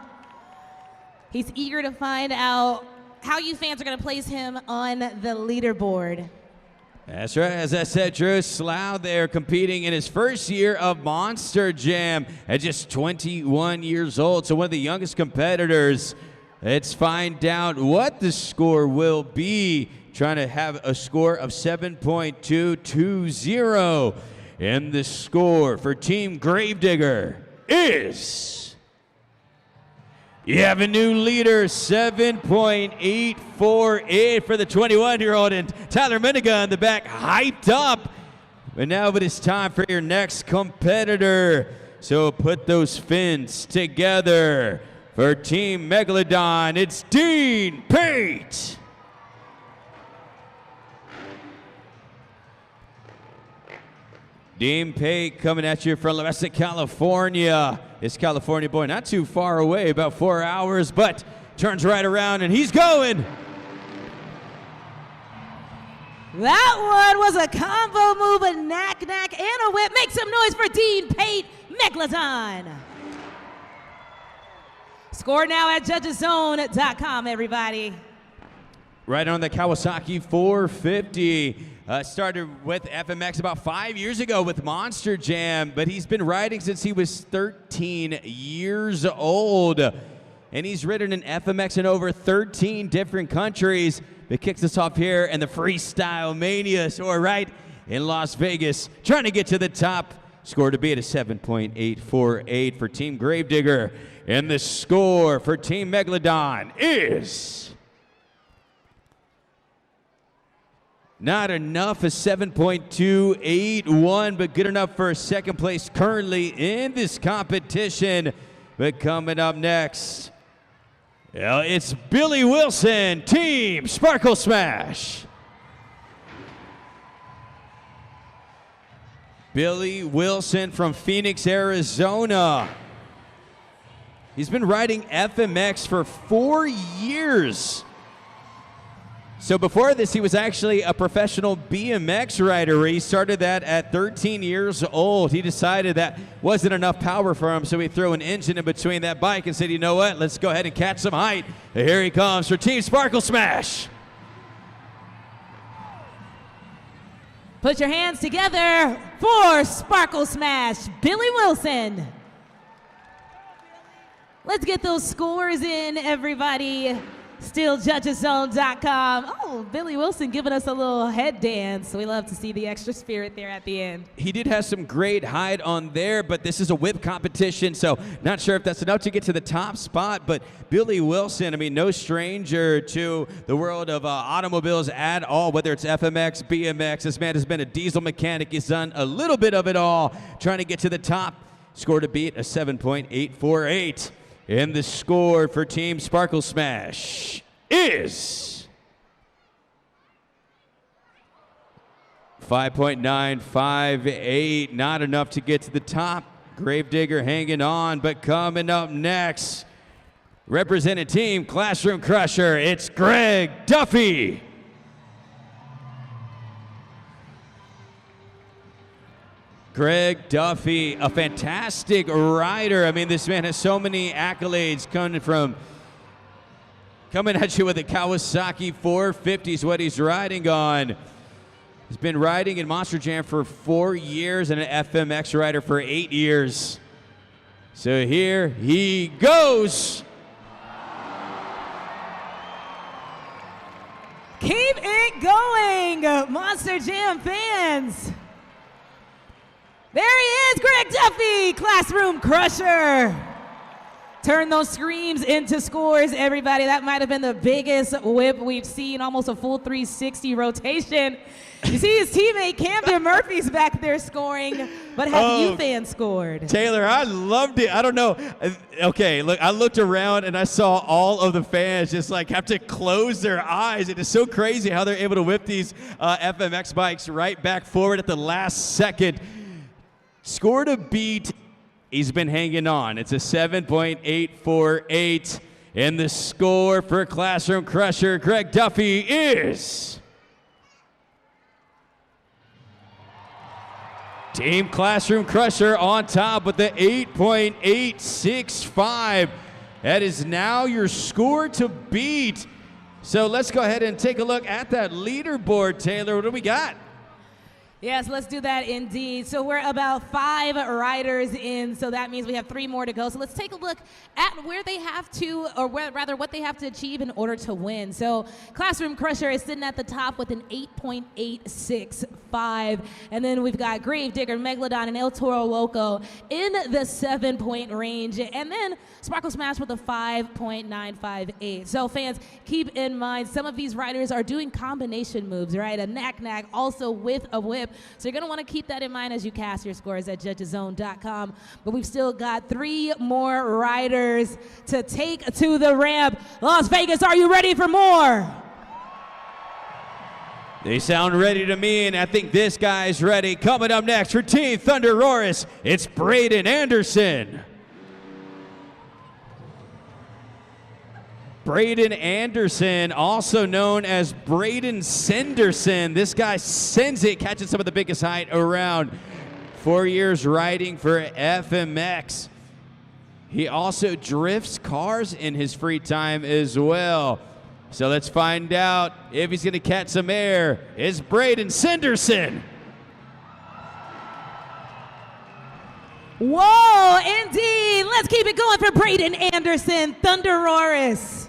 He's eager to find out how you fans are going to place him on the leaderboard. That's right. As I said, Drew Slough there competing in his first year of Monster Jam at just 21 years old. So one of the youngest competitors. Let's find out what the score will be. Trying to have a score of 7.220. And the score for Team Gravedigger is, you have a new leader, 7.848 for the 21-year-old, and Tyler Miniga in the back, hyped up. But now it is time for your next competitor. So put those fins together. For Team Megalodon, it's Dean Pate. Dean Pate coming at you from La Mesa, California. This California boy not too far away, about 4 hours, but turns right around and he's going. That one was a combo move, a knack, and a whip. Make some noise for Dean Pate, Megalodon. Score now at judgeszone.com, everybody. Right on the Kawasaki 450. Started with FMX about 5 years ago with Monster Jam, but he's been riding since he was 13 years old. And he's ridden in FMX in over 13 different countries. It kicks us off here in the Freestyle Mania. So we're right in Las Vegas, trying to get to the top. Score to be at a 7.848 for Team Gravedigger. And the score for Team Megalodon is not enough, a 7.281, but good enough for a second place currently in this competition. But coming up next, it's Billy Wilson, Team Sparkle Smash. Billy Wilson from Phoenix, Arizona. He's been riding FMX for 4 years. So before this, he was actually a professional BMX rider. He started that at 13 years old. He decided that wasn't enough power for him, so he threw an engine in between that bike and said, you know what, let's go ahead and catch some height. And here he comes for Team Sparkle Smash. Put your hands together for Sparkle Smash, Billy Wilson. Let's get those scores in, everybody. Still judgeszone.com. Oh, Billy Wilson giving us a little head dance. We love to see the extra spirit there at the end. He did have some great height on there, but this is a whip competition, so not sure if that's enough to get to the top spot. But Billy Wilson, I mean, no stranger to the world of automobiles at all, whether it's FMX, BMX. This man has been a diesel mechanic. He's done a little bit of it all, trying to get to the top. Score to beat a 7.848. And the score for Team Sparkle Smash is 5.958. Not enough to get to the top. Gravedigger hanging on, but coming up next, representing Team Classroom Crusher, it's Greg Duffy. Greg Duffy, a fantastic rider. I mean, this man has so many accolades coming at you with a Kawasaki 450 is what he's riding on. He's been riding in Monster Jam for 4 years and an FMX rider for 8 years. So here he goes. Keep it going, Monster Jam fans. There he is, Greg Duffy, Classroom Crusher. Turn those screams into scores, everybody. That might have been the biggest whip we've seen, almost a full 360 rotation. You see his teammate Camden Murphy's back there scoring, but have you fans scored? Taylor, I loved it. I don't know. Okay, look, I looked around and I saw all of the fans just like have to close their eyes. It is so crazy how they're able to whip these FMX bikes right back forward at the last second. Score to beat, he's been hanging on. It's a 7.848. And the score for Classroom Crusher, Greg Duffy, is... Team Classroom Crusher on top with the 8.865. That is now your score to beat. So let's go ahead and take a look at that leaderboard, Taylor. What do we got? Yes, let's do that indeed. So we're about 5 riders in, so that means we have 3 more to go. So let's take a look at where they have to, or rather what they have to achieve in order to win. So Classroom Crusher is sitting at the top with an 8.865. And then we've got Gravedigger, Megalodon, and Toro Loco in the 7-point range. And then Sparkle Smash with a 5.958. So fans, keep in mind, some of these riders are doing combination moves, right? A knack-knack also with a whip. So you're going to want to keep that in mind as you cast your scores at judgeszone.com. But we've still got 3 more riders to take to the ramp. Las Vegas, are you ready for more? They sound ready to me, and I think this guy's ready. Coming up next for Team Thunder Roris, it's Braden Anderson. Braden Anderson, also known as Braden Senderson. This guy sends it, catching some of the biggest height around. 4 years riding for FMX. He also drifts cars in his free time as well. So let's find out if he's going to catch some air. It's Braden Senderson. Whoa, indeed. Let's keep it going for Braden Anderson, Thunder Roris.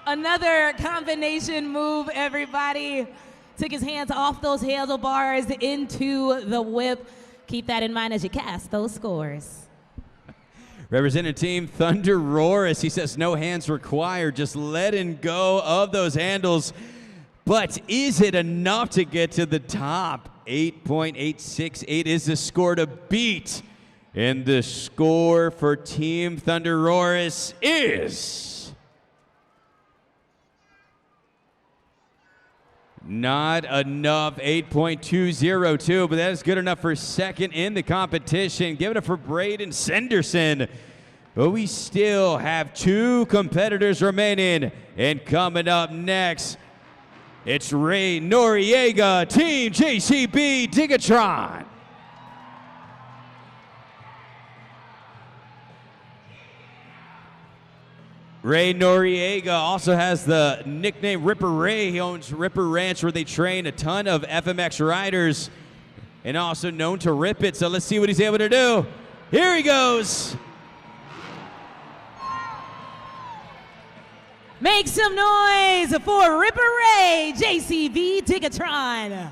Another combination move, everybody. Took his hands off those handlebars into the whip. Keep that in mind as you cast those scores. Representing Team Thunder Roris, he says no hands required, just letting go of those handles. But is it enough to get to the top? 8.868 is the score to beat. And the score for Team Thunder Roris is... not enough, 8.202, but that is good enough for second in the competition. Give it up for Braden Senderson. But we still have 2 competitors remaining. And coming up next, it's Ray Noriega, Team JCB Digatron. Ray Noriega also has the nickname Ripper Ray. He owns Ripper Ranch, where they train a ton of FMX riders, and also known to rip it. So let's see what he's able to do. Here he goes. Make some noise for Ripper Ray, JCB Tigatron.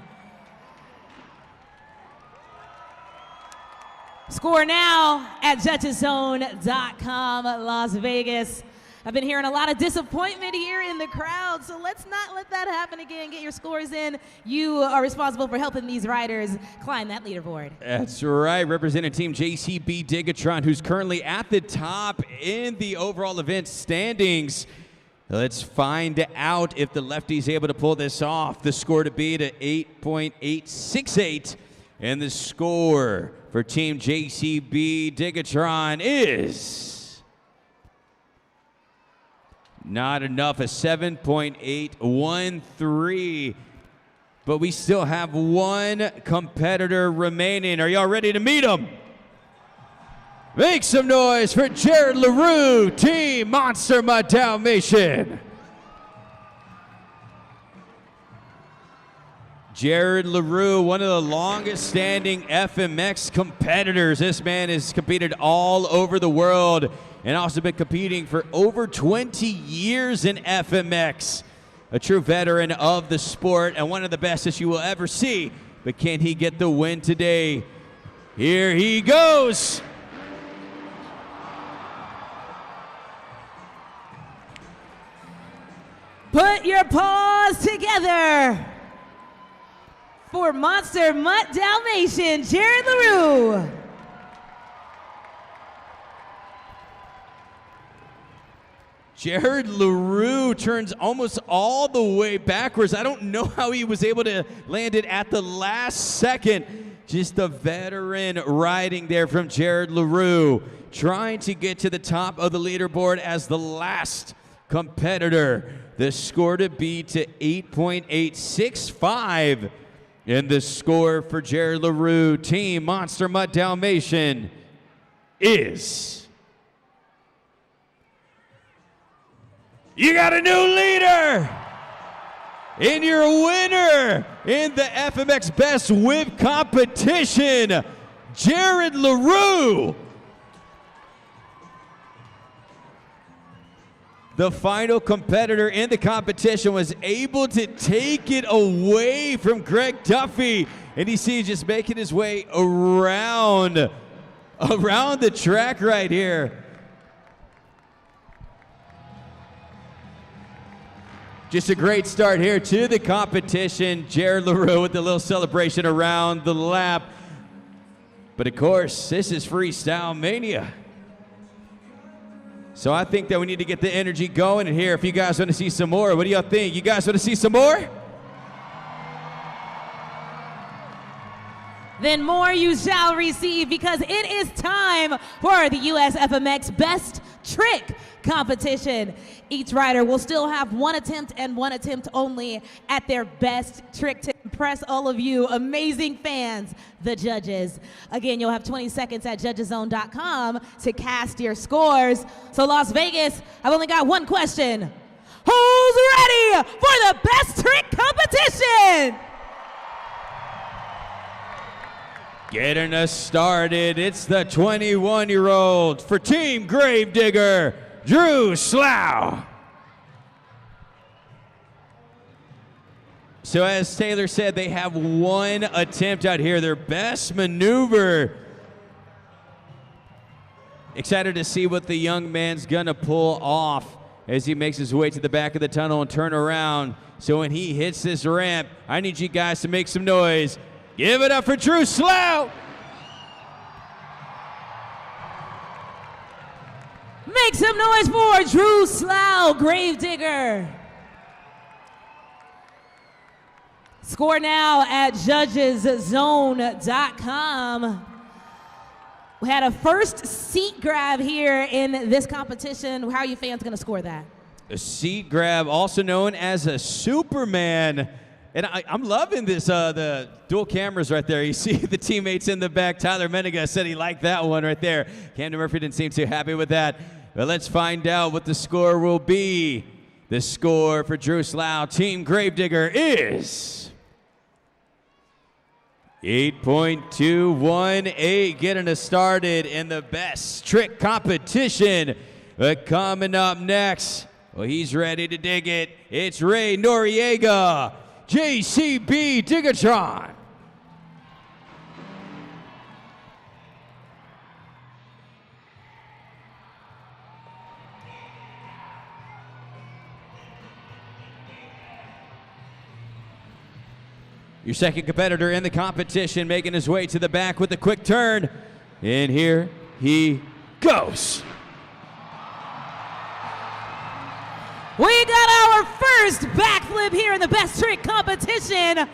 Score now at judgeszone.com, Las Vegas. I've been hearing a lot of disappointment here in the crowd, so let's not let that happen again. Get your scores in. You are responsible for helping these riders climb that leaderboard. That's right. Representing Team JCB Digatron, who's currently at the top in the overall event standings. Let's find out if the lefty's able to pull this off. The score to beat at 8.868. And the score for Team JCB Digatron is... not enough, a 7.813. But we still have 1 competitor remaining. Are y'all ready to meet him? Make some noise for Jared LaRue, Team Monster My Dalmatian. Jared LaRue, one of the longest standing FMX competitors. This man has competed all over the world and also been competing for over 20 years in FMX. A true veteran of the sport and one of the best that you will ever see. But can he get the win today? Here he goes. Put your paws together for Monster Mutt Dalmatian, Jared LaRue. Jared LaRue turns almost all the way backwards. I don't know how he was able to land it at the last second. Just a veteran riding there from Jared LaRue, trying to get to the top of the leaderboard as the last competitor. The score to beat to 8.865. And the score for Jared LaRue, Team Monster Mutt Dalmatian, is... You got a new leader! And your winner in the FMX Best Whip competition, Jared LaRue. The final competitor in the competition was able to take it away from Greg Duffy. And you see just making his way around the track right here. Just a great start here to the competition. Jared LaRue with a little celebration around the lap. But of course, this is Freestyle Mania. So I think that we need to get the energy going in here if you guys want to see some more. What do y'all think? You guys want to see some more? Then more you shall receive, because it is time for the US FMX Best Trick competition. Each rider will still have one attempt and one attempt only at their best trick to impress all of you amazing fans, the judges. Again, you'll have 20 seconds at judgeszone.com to cast your scores. So Las Vegas, I've only got one question. Who's ready for the best trick competition? Getting us started, it's the 21-year-old for Team Gravedigger, Drew Slough. So as Taylor said, they have one attempt out here, their best maneuver. Excited to see what the young man's gonna pull off as he makes his way to the back of the tunnel and turn around. So when he hits this ramp, I need you guys to make some noise. Give it up for Drew Slough. Make some noise for Drew Slough, Gravedigger. Score now at judgeszone.com. We had a first seat grab here in this competition. How are you fans going to score that? A seat grab, also known as a Superman. And I'm loving this, the dual cameras right there. You see the teammates in the back. Tyler Menega said he liked that one right there. Camden Murphy didn't seem too happy with that. But let's find out what the score will be. The score for Drew Slough, Team Gravedigger, is 8.218, getting us started in the best trick competition. But coming up next, well, he's ready to dig it. It's Ray Noriega, JCB Digatron. Your second competitor in the competition, making his way to the back with a quick turn. And here he goes. We got our first backflip here in the best trick competition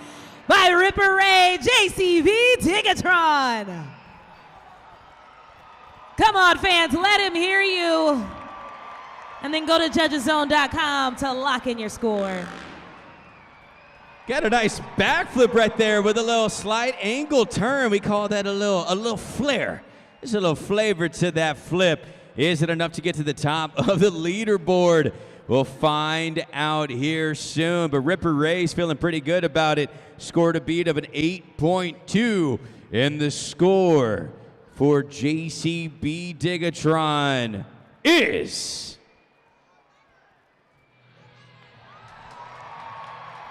by Ripper Ray, JCB Digatron. Come on, fans, let him hear you. And then go to judgeszone.com to lock in your score. Got a nice backflip right there with a little slight angle turn. We call that a little flair. There's a little flavor to that flip. Is it enough to get to the top of the leaderboard? We'll find out here soon, but Ripper Ray's feeling pretty good about it. Scored a beat of an 8.2 in the score for JCB Digatron is...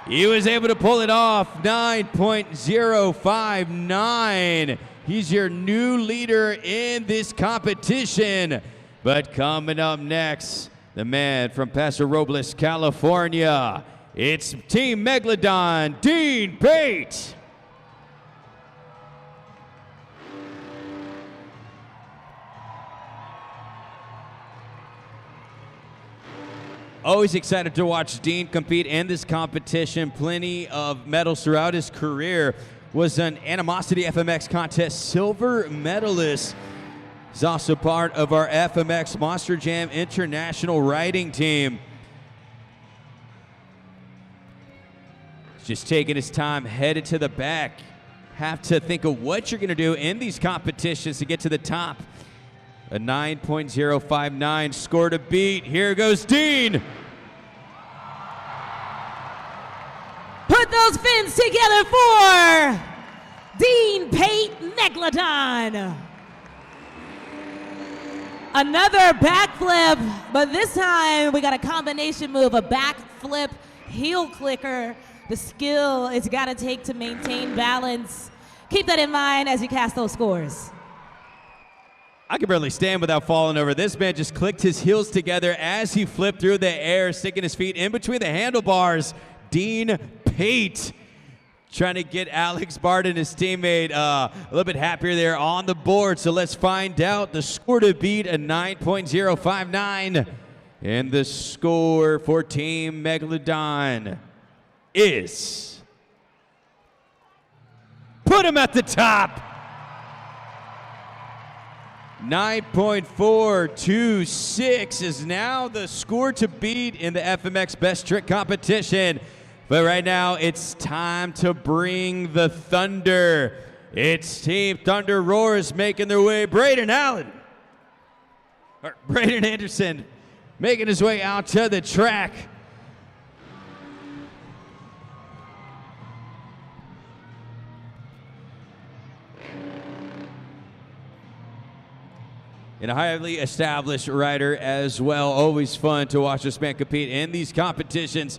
He was able to pull it off, 9.059. He's your new leader in this competition. But coming up next, the man from Paso Robles, California. It's Team Megalodon, Dean Pate. Always excited to watch Dean compete in this competition. Plenty of medals throughout his career. Was an Animosity FMX contest silver medalist. He's also part of our FMX Monster Jam International riding team. He's just taking his time, headed to the back. Have to think of what you're going to do in these competitions to get to the top. A 9.059 score to beat. Here goes Dean. Put those fins together for Dean Pate Megalodon. Another backflip, but this time we got a combination move, a backflip heel clicker. The skill it's got to take to maintain balance. Keep that in mind as you cast those scores. I could barely stand without falling over. This man just clicked his heels together as he flipped through the air, sticking his feet in between the handlebars. Dean Pate trying to get Alex Barton, his teammate, a little bit happier there on the board. So let's find out the score to beat, a 9.059. And the score for Team Megalodon is... Put him at the top! 9.426 is now the score to beat in the FMX Best Trick competition. But right now, it's time to bring the thunder. It's Team Thunder Roars making their way. Braden Anderson making his way out to the track. And a highly established rider as well. Always fun to watch this man compete in these competitions.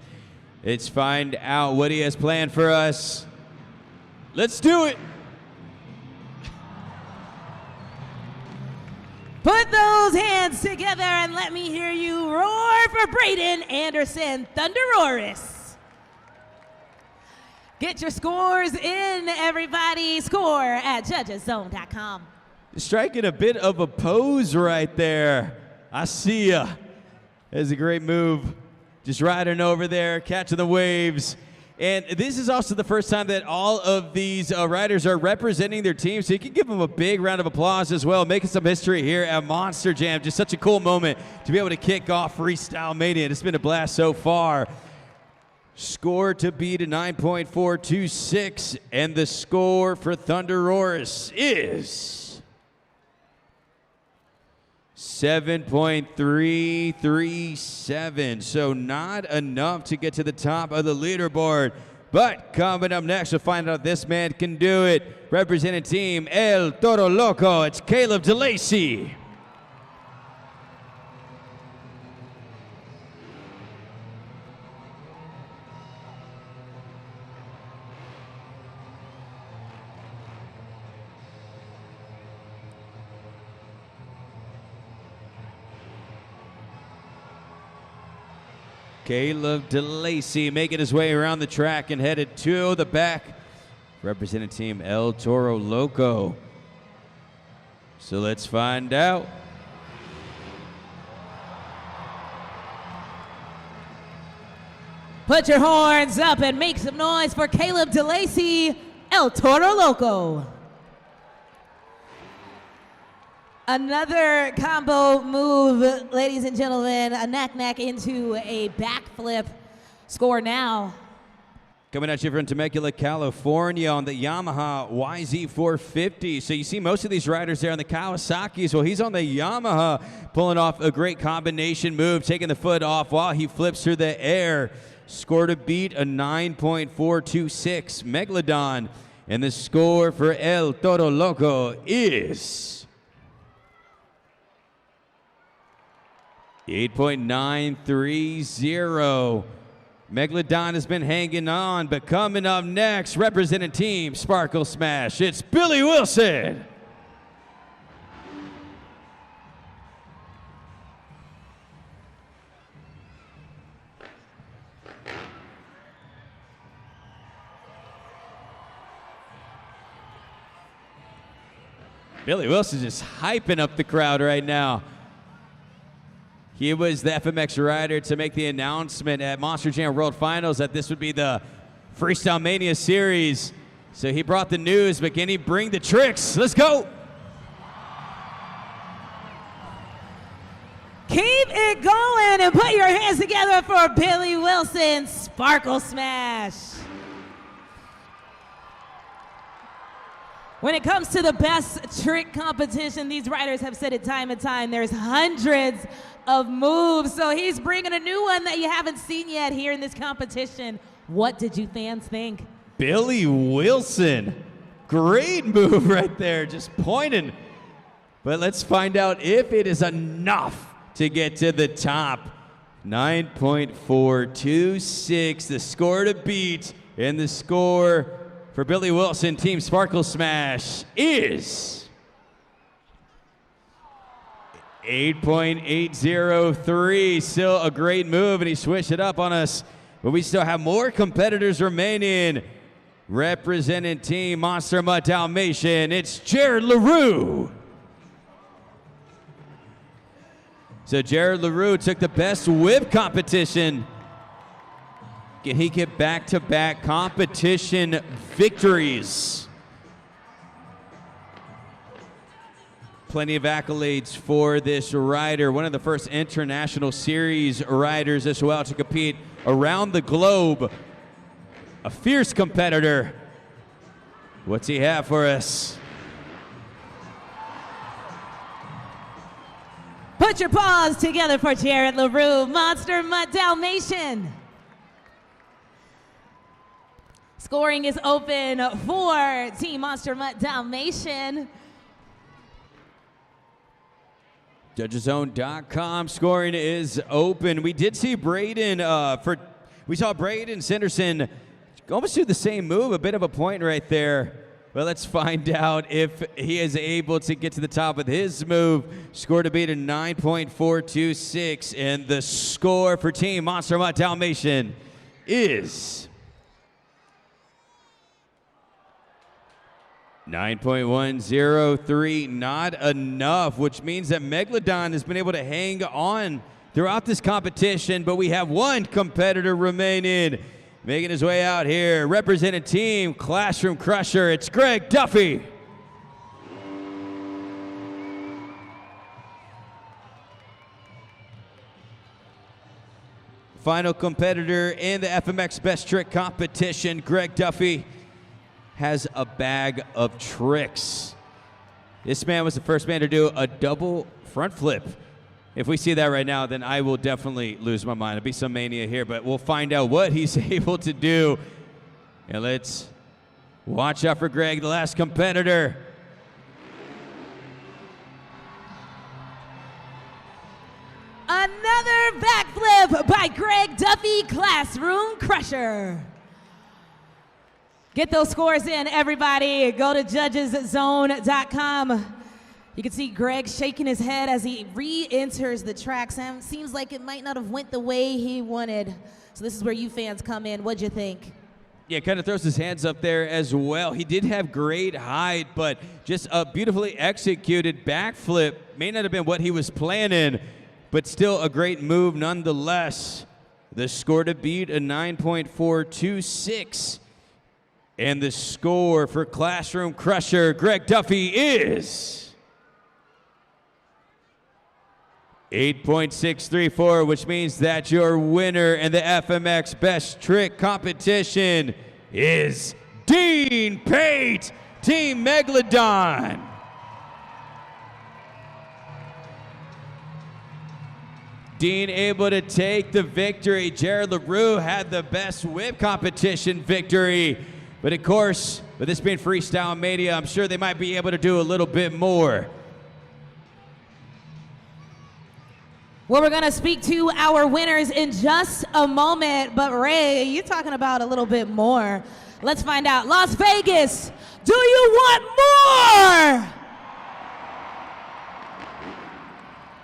Let's find out what he has planned for us. Let's do it. Put those hands together and let me hear you roar for Braden Anderson, Thunderoris. Get your scores in, everybody. Score at judgeszone.com. Striking a bit of a pose right there. I see ya. That's a great move. Just riding over there, catching the waves. And this is also the first time that all of these riders are representing their team, so you can give them a big round of applause as well, making some history here at Monster Jam. Just such a cool moment to be able to kick off Freestyle Mania. It's been a blast so far. Score to beat a 9.426, and the score for Thunderoris is 7.337, so not enough to get to the top of the leaderboard. But coming up next, we'll find out if this man can do it. Representing Team El Toro Loco, it's Caleb DeLacy. Caleb DeLacy making his way around the track and headed to the back. Representing Team El Toro Loco. So let's find out. Put your horns up and make some noise for Caleb DeLacy, El Toro Loco. Another combo move, ladies and gentlemen, a knack into a backflip. Score now. Coming at you from Temecula, California on the Yamaha YZ450. So you see most of these riders there on the Kawasaki's. Well, he's on the Yamaha, pulling off a great combination move, taking the foot off while he flips through the air. Score to beat a 9.426 Megalodon. And the score for El Toro Loco is 8.930. Megalodon has been hanging on, but coming up next, representing Team Sparkle Smash, it's Billy Wilson. Billy Wilson just hyping up the crowd right now. He was the FMX rider to make the announcement at Monster Jam World Finals that this would be the Freestyle Mania series. So he brought the news, but can he bring the tricks? Let's go. Keep it going and put your hands together for Billy Wilson, Sparkle Smash. When it comes to the best trick competition, these riders have said it time and time, there's hundreds of moves. So he's bringing a new one that you haven't seen yet here in this competition. What did you fans think? Billy Wilson, great move right there, just pointing. But let's find out if it is enough to get to the top. 9.426, the score to beat, and the score for Billy Wilson, Team Sparkle Smash, is 8.803. Still a great move, and he switched it up on us. But we still have more competitors remaining. Representing Team Monster Mutt Dalmatian, it's Jared LaRue. So Jared LaRue took the best whip competition. Can he get back-to-back competition victories? Plenty of accolades for this rider. One of the first international series riders as well to compete around the globe. A fierce competitor. What's he have for us? Put your paws together for Jared LaRue, Monster Mutt Dalmatian. Scoring is open for Team Monster Mutt Dalmatian. Judgeszone.com scoring is open. We did see Braden we saw Braden Sanderson almost do the same move, a bit of a point right there. But let's find out if he is able to get to the top with his move. Score to beat a 9.426, and the score for Team Monster Mutt Dalmatian is 9.103, not enough, which means that Megalodon has been able to hang on throughout this competition, but we have one competitor remaining. Making his way out here, representing Team Classroom Crusher, it's Greg Duffy. Final competitor in the FMX Best Trick competition, Greg Duffy, has a bag of tricks. This man was the first man to do a double front flip. If we see that right now, then I will definitely lose my mind. It'll be some mania here, but we'll find out what he's able to do. And let's watch out for Greg, the last competitor. Another backflip by Greg Duffy, Classroom Crusher. Get those scores in, everybody. Go to judgeszone.com. You can see Greg shaking his head as he re-enters the track. Sam, seems like it might not have went the way he wanted. So this is where you fans come in. What'd you think? Yeah, kind of throws his hands up there as well. He did have great height, but just a beautifully executed backflip. May not have been what he was planning, but still a great move nonetheless. The score to beat a 9.426. And the score for Classroom Crusher, Greg Duffy, is 8.634, which means that your winner in the FMX Best Trick competition is Dean Pate, Team Megalodon. Dean able to take the victory. Jared LaRue had the best whip competition victory. But of course, with this being Freestyle Mania, I'm sure they might be able to do a little bit more. Well, we're going to speak to our winners in just a moment. But Ray, you're talking about a little bit more. Let's find out. Las Vegas, do you want more?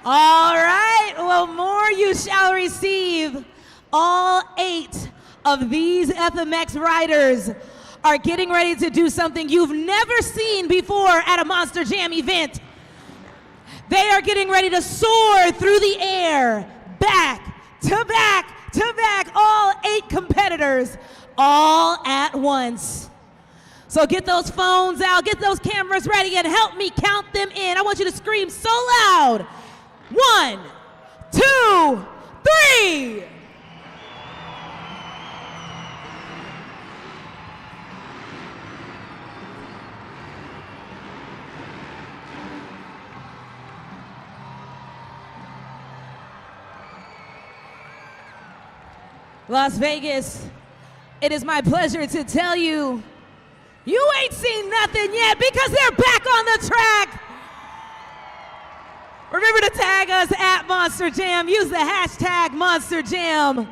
All right, well, more you shall receive. All 8 of these FMX riders are getting ready to do something you've never seen before at a Monster Jam event. They are getting ready to soar through the air, back to back to back, all 8 competitors, all at once. So get those phones out, get those cameras ready, and help me count them in. I want you to scream so loud. 1, 2, 3. Las Vegas, it is my pleasure to tell you, you ain't seen nothing yet because they're back on the track. Remember to tag us at Monster Jam. Use the hashtag Monster Jam.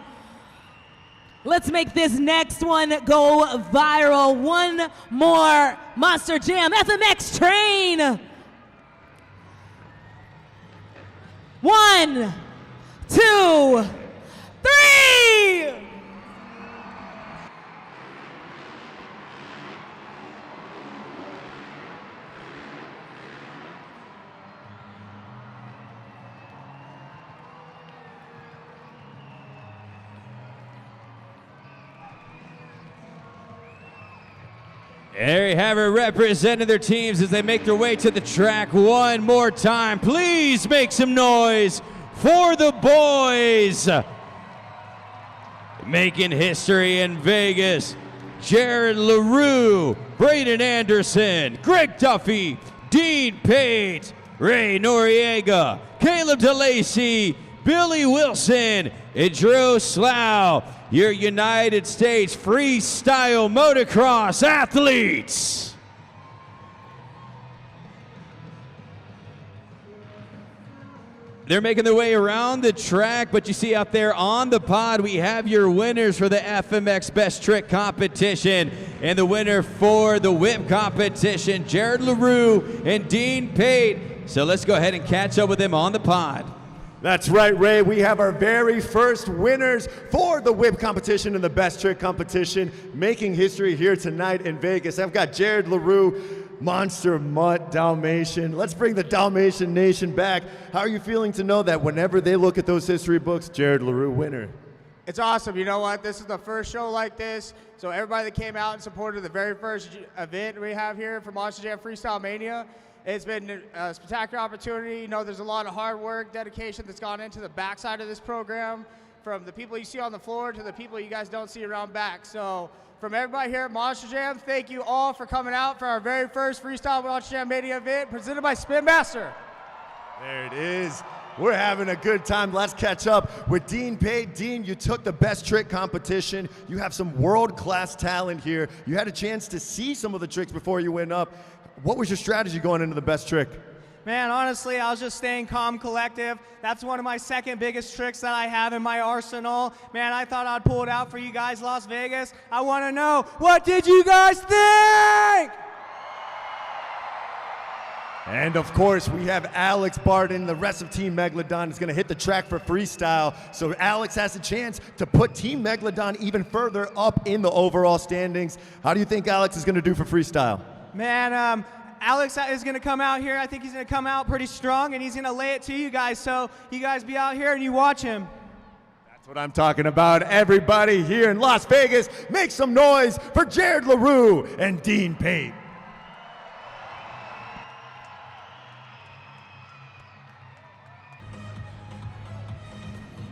Let's make this next one go viral. One more Monster Jam FMX train. 1, 2, 3. There you have it, representing their teams as they make their way to the track one more time. Please make some noise for the boys. Making history in Vegas, Jared LaRue, Braden Anderson, Greg Duffy, Dean Pate, Ray Noriega, Caleb DeLacy, Billy Wilson, and Drew Slough, your United States freestyle motocross athletes. They're making their way around the track, but you see out there on the pod, we have your winners for the FMX Best Trick competition. And the winner for the whip competition, Jared LaRue and Dean Pate. So let's go ahead and catch up with them on the pod. That's right, Ray. We have our very first winners for the whip competition and the best trick competition, making history here tonight in Vegas. I've got Jared LaRue, Monster Mutt Dalmatian. Let's bring the Dalmatian Nation back. How are you feeling to know that whenever they look at those history books, Jared LaRue winner? It's awesome. You know what? This is the first show like this, so everybody that came out and supported the very first event we have here for Monster Jam Freestyle Mania, it's been a spectacular opportunity. You know, there's a lot of hard work, dedication that's gone into the backside of this program, from the people you see on the floor to the people you guys don't see around back. So from everybody here at Monster Jam, thank you all for coming out for our very first Freestyle Monster Jam Mania event presented by Spin Master. There it is. We're having a good time. Let's catch up with Dean Pate. Dean, you took the best trick competition. You have some world-class talent here. You had a chance to see some of the tricks before you went up. What was your strategy going into the best trick? Man, honestly, I was just staying calm, collective. That's one of my second biggest tricks that I have in my arsenal. Man, I thought I'd pull it out for you guys, Las Vegas. I want to know, what did you guys think? And of course, we have Alex Barden. The rest of Team Megalodon is going to hit the track for freestyle. So Alex has a chance to put Team Megalodon even further up in the overall standings. How do you think Alex is going to do for freestyle? Man, Alex is going to come out here. I think he's going to come out pretty strong, and he's going to lay it to you guys. So you guys be out here and you watch him. That's what I'm talking about. Everybody here in Las Vegas, make some noise for Jared LaRue and Dean Pate.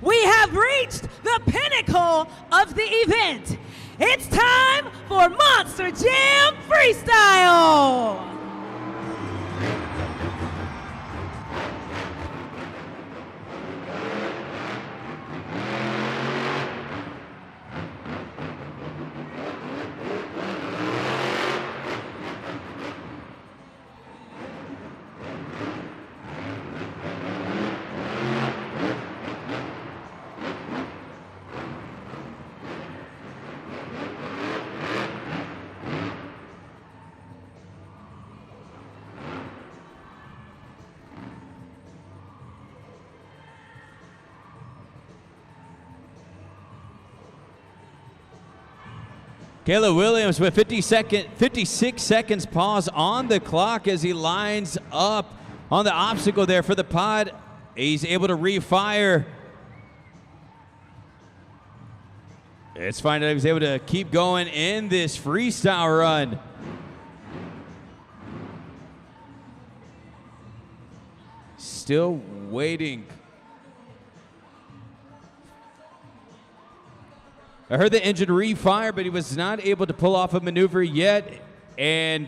We have reached the pinnacle of the event. it's time for Monster Jam Freestyle! Caleb Williams with 56 seconds pause on the clock as he lines up on the obstacle there for the pod. He's able to refire. Let's find out if he's able to keep going in this freestyle run. Still waiting. I heard the engine refire, but he was not able to pull off a maneuver yet. And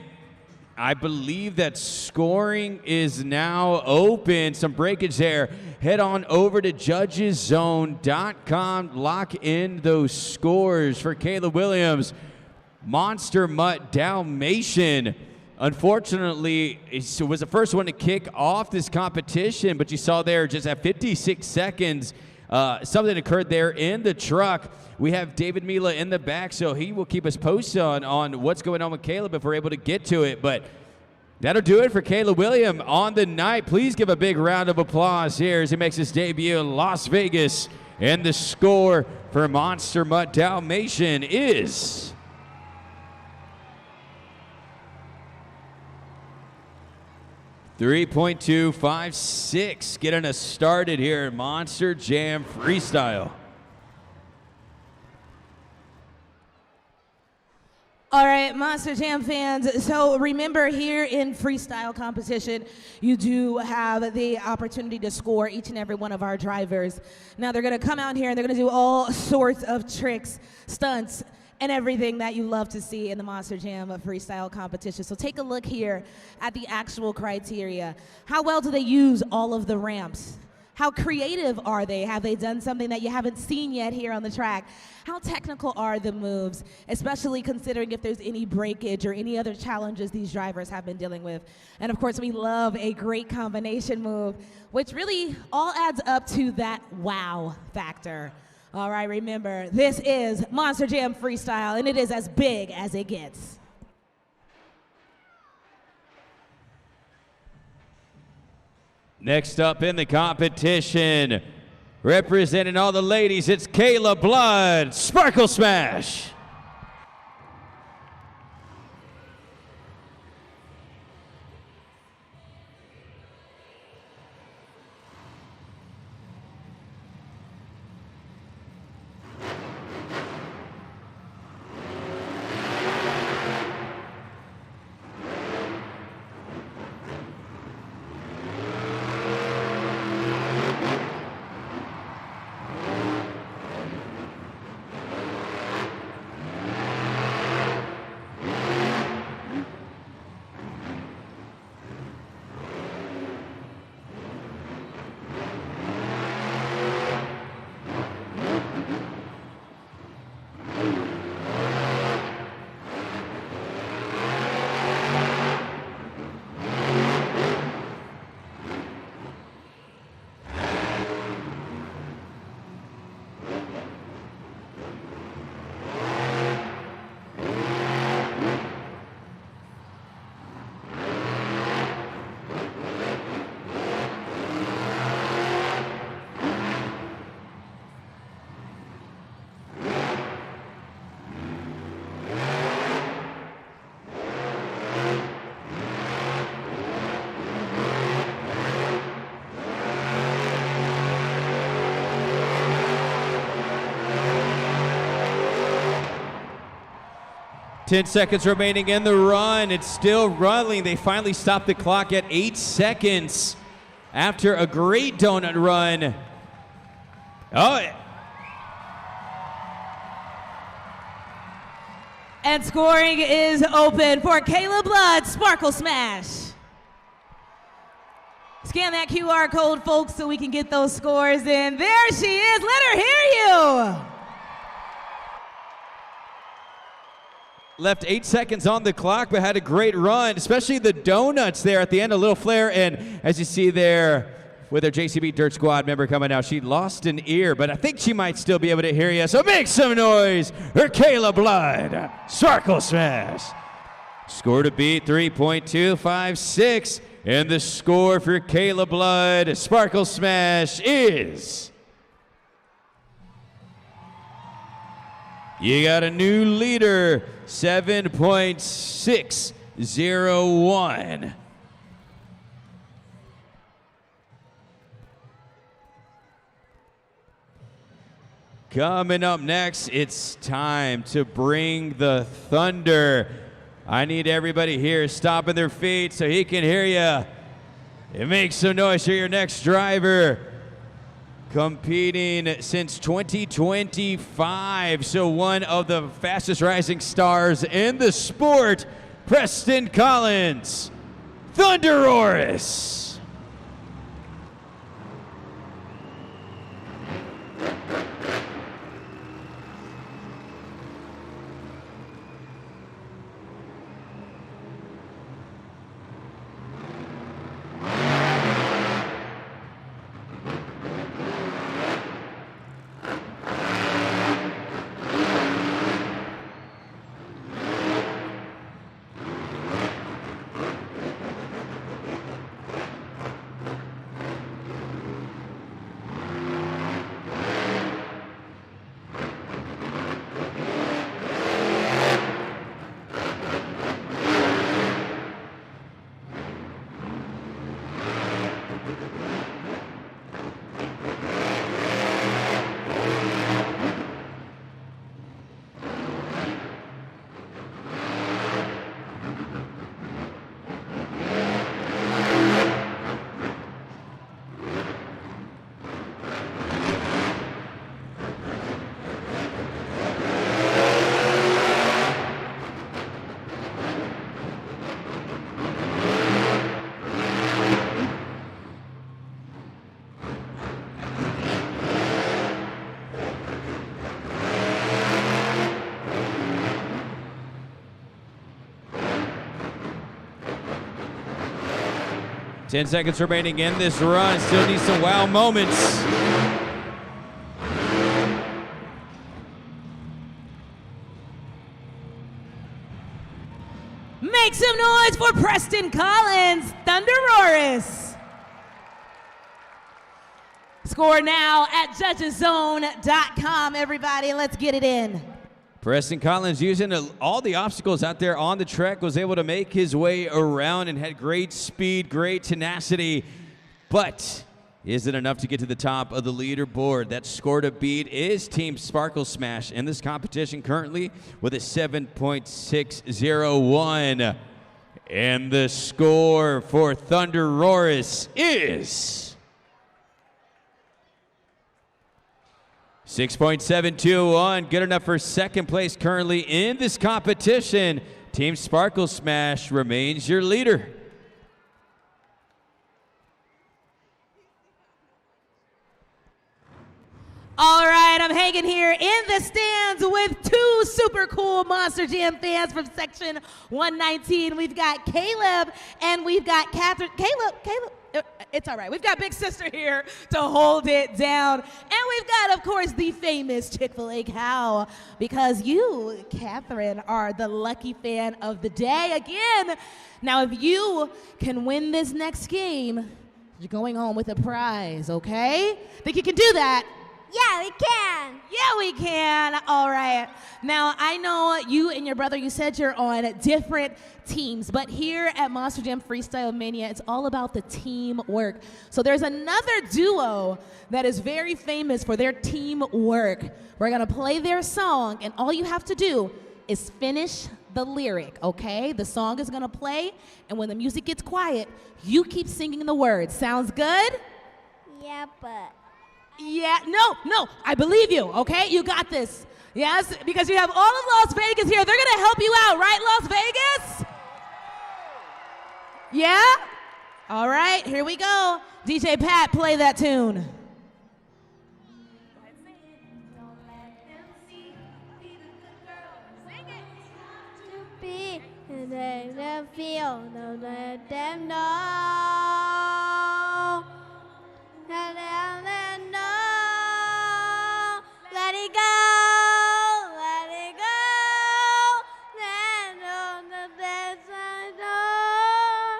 I believe that scoring is now open. Some breakage there. Head on over to judgeszone.com. Lock in those scores for Caleb Williams. Monster Mutt Dalmatian. Unfortunately, it was the first one to kick off this competition, but you saw there just at 56 seconds, something occurred there in the truck. We have David Mila in the back, so he will keep us posted on what's going on with Caleb if we're able to get to it. But that'll do it for Caleb Williams on the night. Please give a big round of applause here as he makes his debut in Las Vegas. And the score for Monster Mutt Dalmatian is 3.256, getting us started here at Monster Jam Freestyle. All right, Monster Jam fans, so remember here in freestyle competition, you do have the opportunity to score each and every one of our drivers. Now they're gonna come out here and they're gonna do all sorts of tricks, stunts, and everything that you love to see in the Monster Jam freestyle competition. So take a look here at the actual criteria. How well do they use all of the ramps? How creative are they? Have they done something that you haven't seen yet here on the track? How technical are the moves, especially considering if there's any breakage or any other challenges these drivers have been dealing with? And of course, we love a great combination move, which really all adds up to that wow factor. All right, remember, this is Monster Jam Freestyle, and it is as big as it gets. Next up in the competition, representing all the ladies, it's Kayla Blood, Sparkle Smash. Ten seconds remaining in the run. It's still running. They finally stopped the clock at 8 seconds after a great donut run. Oh, And scoring is open for Kayla Blood, Sparkle Smash. Scan that QR code, folks, so we can get those scores in. There she is. Let her hear you. Left 8 seconds on the clock, but had a great run, especially the donuts there at the end, a little flare. And as you see there, with her JCB Dirt Squad member coming out, she lost an ear, but I think she might still be able to hear you. So make some noise for Kayla Blood, Sparkle Smash. Score to beat 3.256, and the score for Kayla Blood, Sparkle Smash is... You got a new leader, 7.601. Coming up next, it's time to bring the thunder. I need everybody here stomping their feet so he can hear you. It makes some noise for your next driver. Competing since 2025, so one of the fastest rising stars in the sport, Preston Collins, Thunderoris. 10 seconds remaining in this run. Still needs some wow moments. Make some noise for Preston Collins, Thunderoris. Score now at judgeszone.com, everybody. Let's get it in. Preston Collins, using all the obstacles out there on the track, was able to make his way around and had great speed, great tenacity. But is it enough to get to the top of the leaderboard? That score to beat is Team Sparkle Smash in this competition currently with a 7.601. And the score for Thunderoris is 6.721, good enough for second place currently in this competition. Team Sparkle Smash remains your leader. All right, I'm hanging here in the stands with two super cool Monster Jam fans from section 119. We've got Caleb and we've got Catherine. Caleb, it's all right. We've got Big Sister here to hold it down. And we've got, of course, the famous Chick-fil-A cow, because you, Catherine, are the lucky fan of the day again. Now, if you can win this next game, you're going home with a prize, okay? Think you can do that? Yeah, we can. Yeah, we can. All right. Now, I know you and your brother, you said you're on different teams, but here at Monster Jam Freestyle Mania, it's all about the teamwork. So there's another duo that is very famous for their teamwork. We're going to play their song, and all you have to do is finish the lyric, okay? The song is going to play, and when the music gets quiet, you keep singing the words. Sounds good? Yeah, but... Yeah, no, I believe you, okay? You got this. Yes, because you have all of Las Vegas here. They're going to help you out, right, Las Vegas? Yeah? All right, here we go. DJ Pat, play that tune. And let them feel, don't let them know. Let them know. Let it go, let it go. Let them know.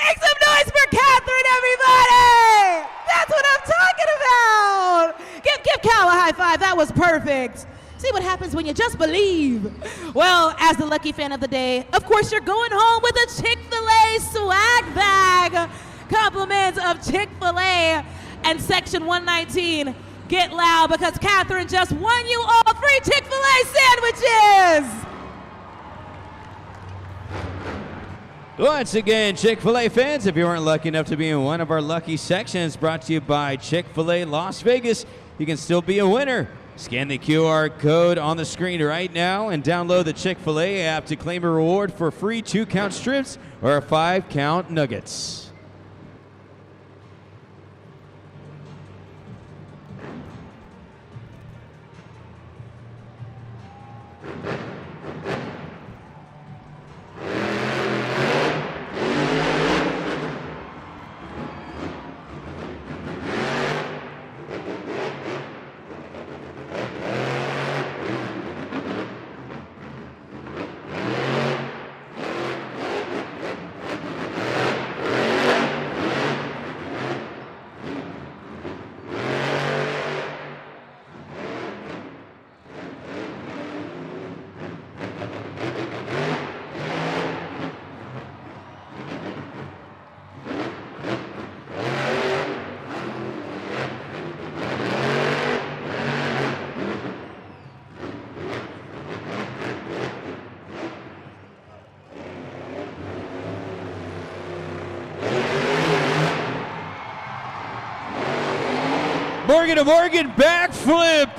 Make some noise for Catherine, everybody! That's what I'm talking about! Give Cal a high five, that was perfect. See what happens when you just believe. Well, as the lucky fan of the day, of course you're going home with a Chick-fil-A swag bag. Compliments of Chick-fil-A and Section 119. Get loud because Catherine just won you all 3 Chick-fil-A sandwiches. Once again, Chick-fil-A fans, if you weren't lucky enough to be in one of our lucky sections brought to you by Chick-fil-A Las Vegas, you can still be a winner. Scan the QR code on the screen right now and download the Chick-fil-A app to claim a reward for free 2-count strips or 5-count nuggets. Morgan to Morgan backflip.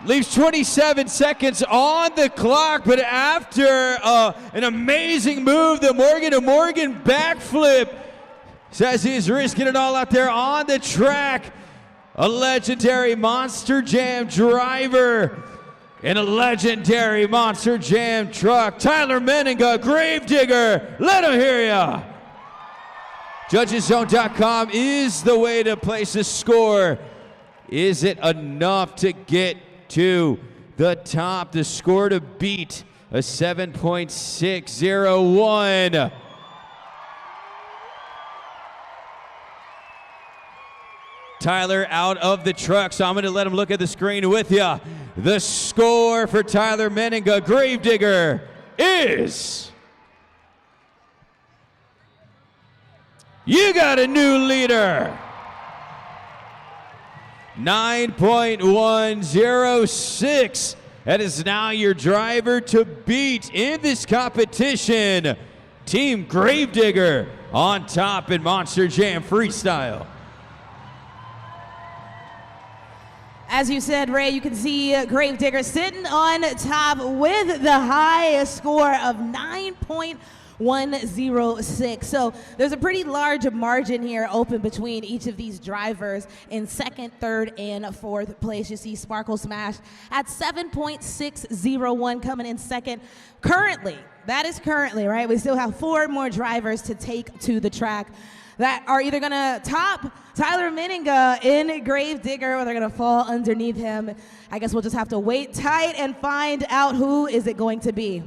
Leaves 27 seconds on the clock, but after an amazing move, the Morgan to Morgan backflip says he's risking it all out there on the track. A legendary Monster Jam driver in a legendary Monster Jam truck. Tyler Meninga, Gravedigger, let him hear ya. JudgesZone.com is the way to place a score. Is it enough to get to the top? The score to beat a 7.601. Tyler out of the truck, so I'm going to let him look at the screen with you. The score for Tyler Meninga, Gravedigger, is... You got a new leader. 9.106. That is now your driver to beat in this competition. Team Gravedigger on top in Monster Jam Freestyle. As you said, Ray, you can see Gravedigger sitting on top with the highest score of 9.106. So there's a pretty large margin here open between each of these drivers in second, third, and fourth place. You see Sparkle Smash at 7.601 coming in second. Currently, that is currently, right? We still have 4 more drivers to take to the track that are either going to top Tyler Meninga in Gravedigger or they're going to fall underneath him. I guess we'll just have to wait tight and find out who is it going to be.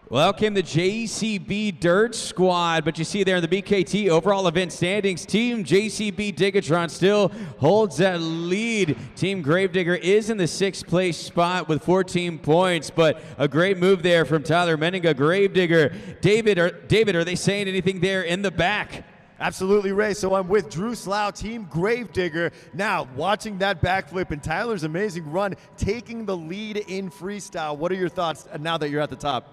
Well, came the JCB Dirt Squad, but you see there in the BKT overall event standings, Team JCB Digatron still holds that lead. Team Gravedigger is in the 6th place spot with 14 points, but a great move there from Tyler Meninga. Gravedigger, David, are they saying anything there in the back? Absolutely, Ray. So I'm with Drew Slough, Team Gravedigger. Now, watching that backflip and Tyler's amazing run, taking the lead in freestyle. What are your thoughts now that you're at the top?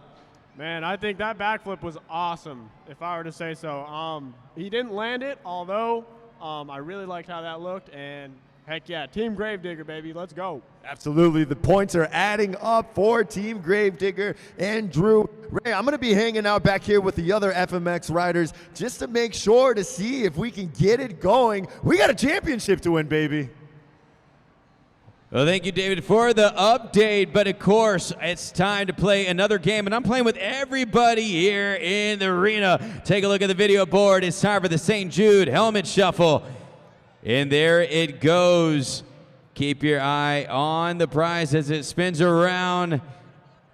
Man, I think that backflip was awesome, if I were to say so. He didn't land it, although I really liked how that looked, and Heck yeah, Team Gravedigger, baby. Let's go. Absolutely. The points are adding up for Team Gravedigger and Drew. Ray, I'm going to be hanging out back here with the other FMX riders just to make sure to see if we can get it going. We got a championship to win, baby. Well, thank you, David, for the update. But, of course, it's time to play another game. And I'm playing with everybody here in the arena. Take a look at the video board. It's time for the St. Jude Helmet Shuffle. And there it goes. Keep your eye on the prize as it spins around.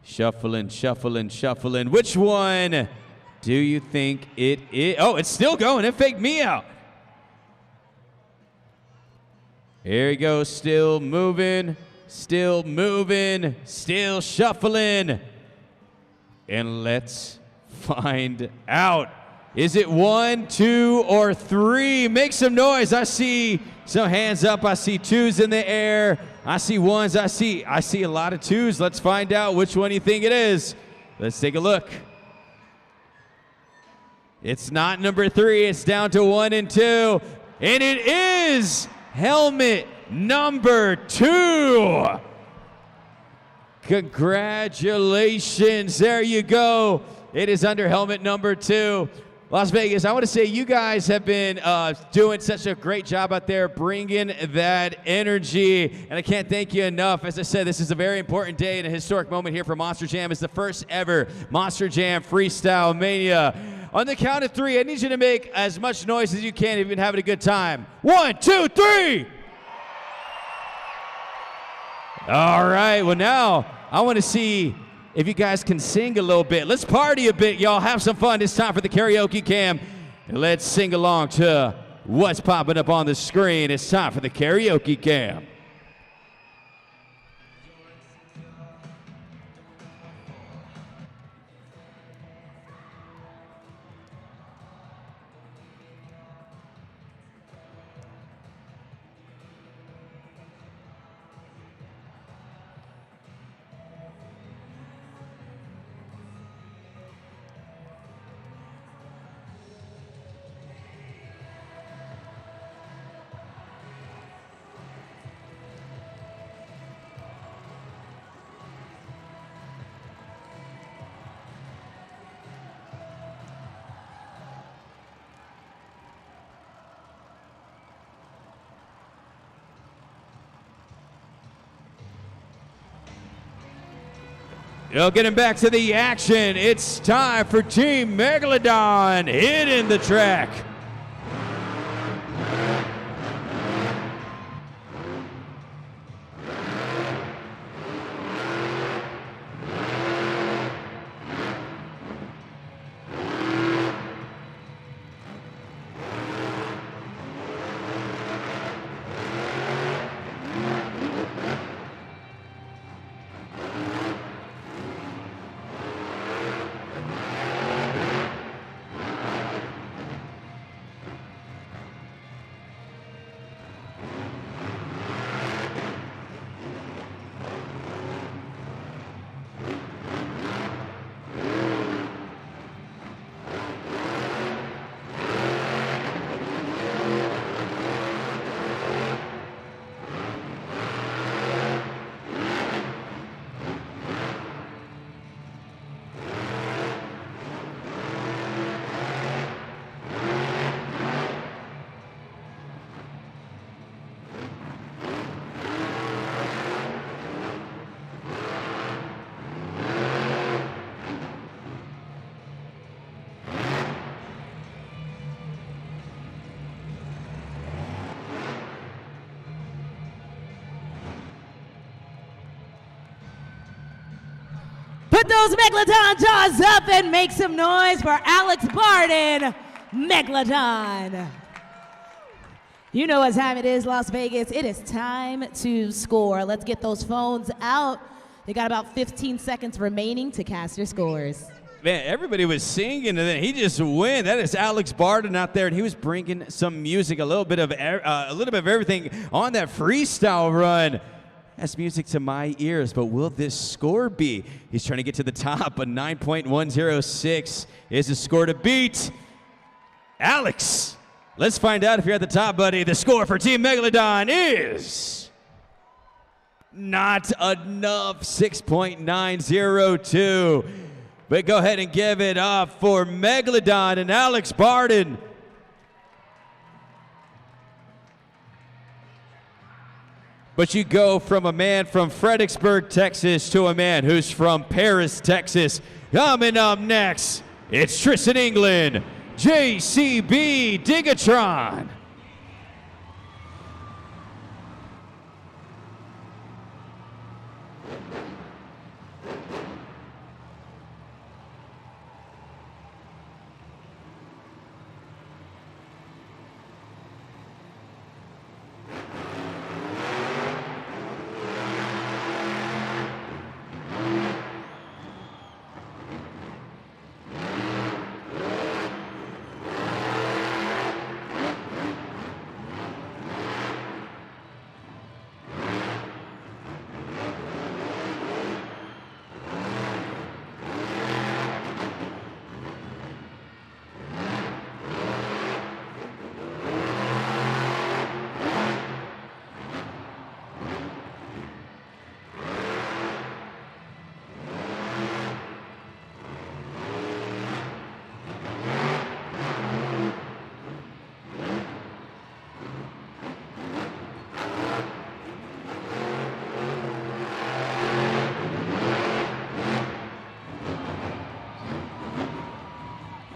Shuffling, shuffling, shuffling. Which one do you think it is? Oh, it's still going. It faked me out. Here he goes. Still moving, still moving, still shuffling. And let's find out. Is it 1, 2, or 3? Make some noise. I see some hands up. I see 2s in the air. I see 1s. I see a lot of 2s. Let's find out which one you think it is. Let's take a look. It's not number 3. It's down to 1 and 2. And it is helmet number 2. Congratulations. There you go. It is under helmet number 2. Las Vegas, I want to say you guys have been doing such a great job out there bringing that energy, and I can't thank you enough. As I said, this is a very important day and a historic moment here for Monster Jam. It's the first ever Monster Jam Freestyle Mania. On the count of 3, I need you to make as much noise as you can if you've been having a good time. 1, 2, 3! All right, well now, I want to see if you guys can sing a little bit. Let's party a bit, y'all. Have some fun. It's time for the karaoke cam. And let's sing along to what's popping up on the screen. It's time for the karaoke cam. Yo, getting back to the action, it's time for Team Megalodon hitting the track. Put those Megalodon jaws up and make some noise for Alex Barden, Megalodon. You know what time it is, Las Vegas. It is time to score. Let's get those phones out. They got about 15 seconds remaining to cast your scores. Man, everybody was singing, and then he just went. That is Alex Barden out there, and he was bringing some music, a little bit of everything on that freestyle run. That's music to my ears, but will this score be? He's trying to get to the top. A 9.106 is the score to beat. Alex, Let's find out if you're at the top, buddy. The score for Team Megalodon is not enough, 6.902. But go ahead and give it up for Megalodon and Alex Barden. But you go from a man from Fredericksburg, Texas, to a man who's from Paris, Texas. Coming up next, it's Tristan England, JCB Digatron.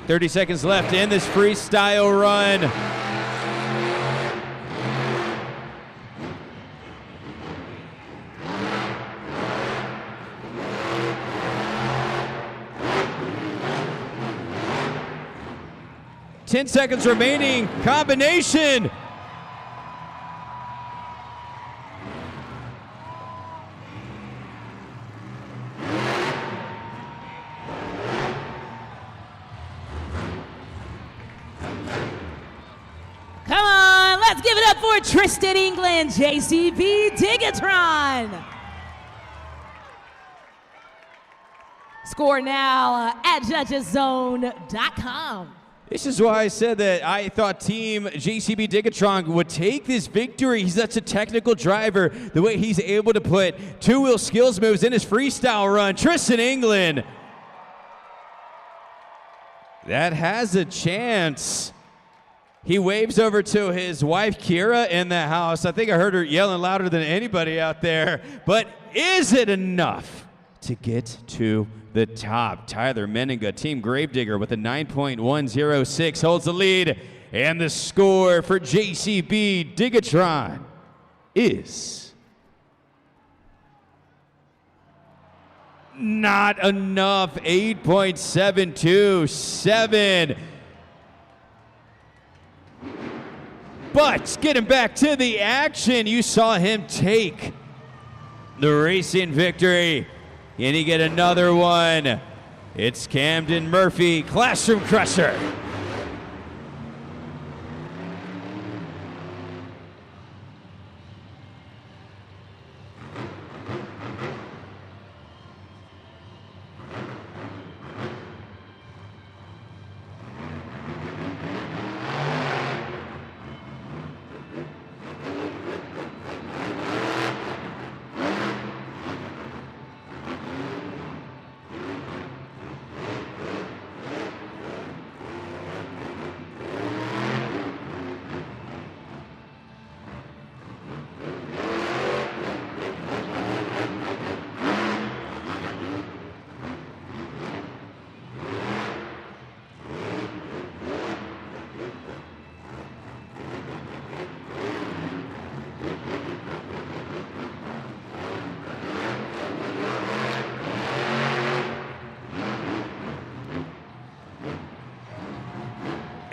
.30 seconds left in this freestyle run. Ten seconds remaining. Combination. Come on, let's give it up for Tristan England, JCB Digatron. Score now at judgeszone.com. This is why I said that I thought Team JCB Digatron would take this victory. He's such a technical driver. The way he's able to put two-wheel skills moves in his freestyle run. Tristan England. That has a chance. He waves over to his wife, Kira, in the house. I think I heard her yelling louder than anybody out there. But is it enough to get to the top? Tyler Meninga, Team Gravedigger, with a 9.106 holds the lead. And the score for JCB Digatron is not enough, 8.727. But getting back to the action, you saw him take the racing victory. Can he get another one? It's Camden Murphy, Classroom Crusher.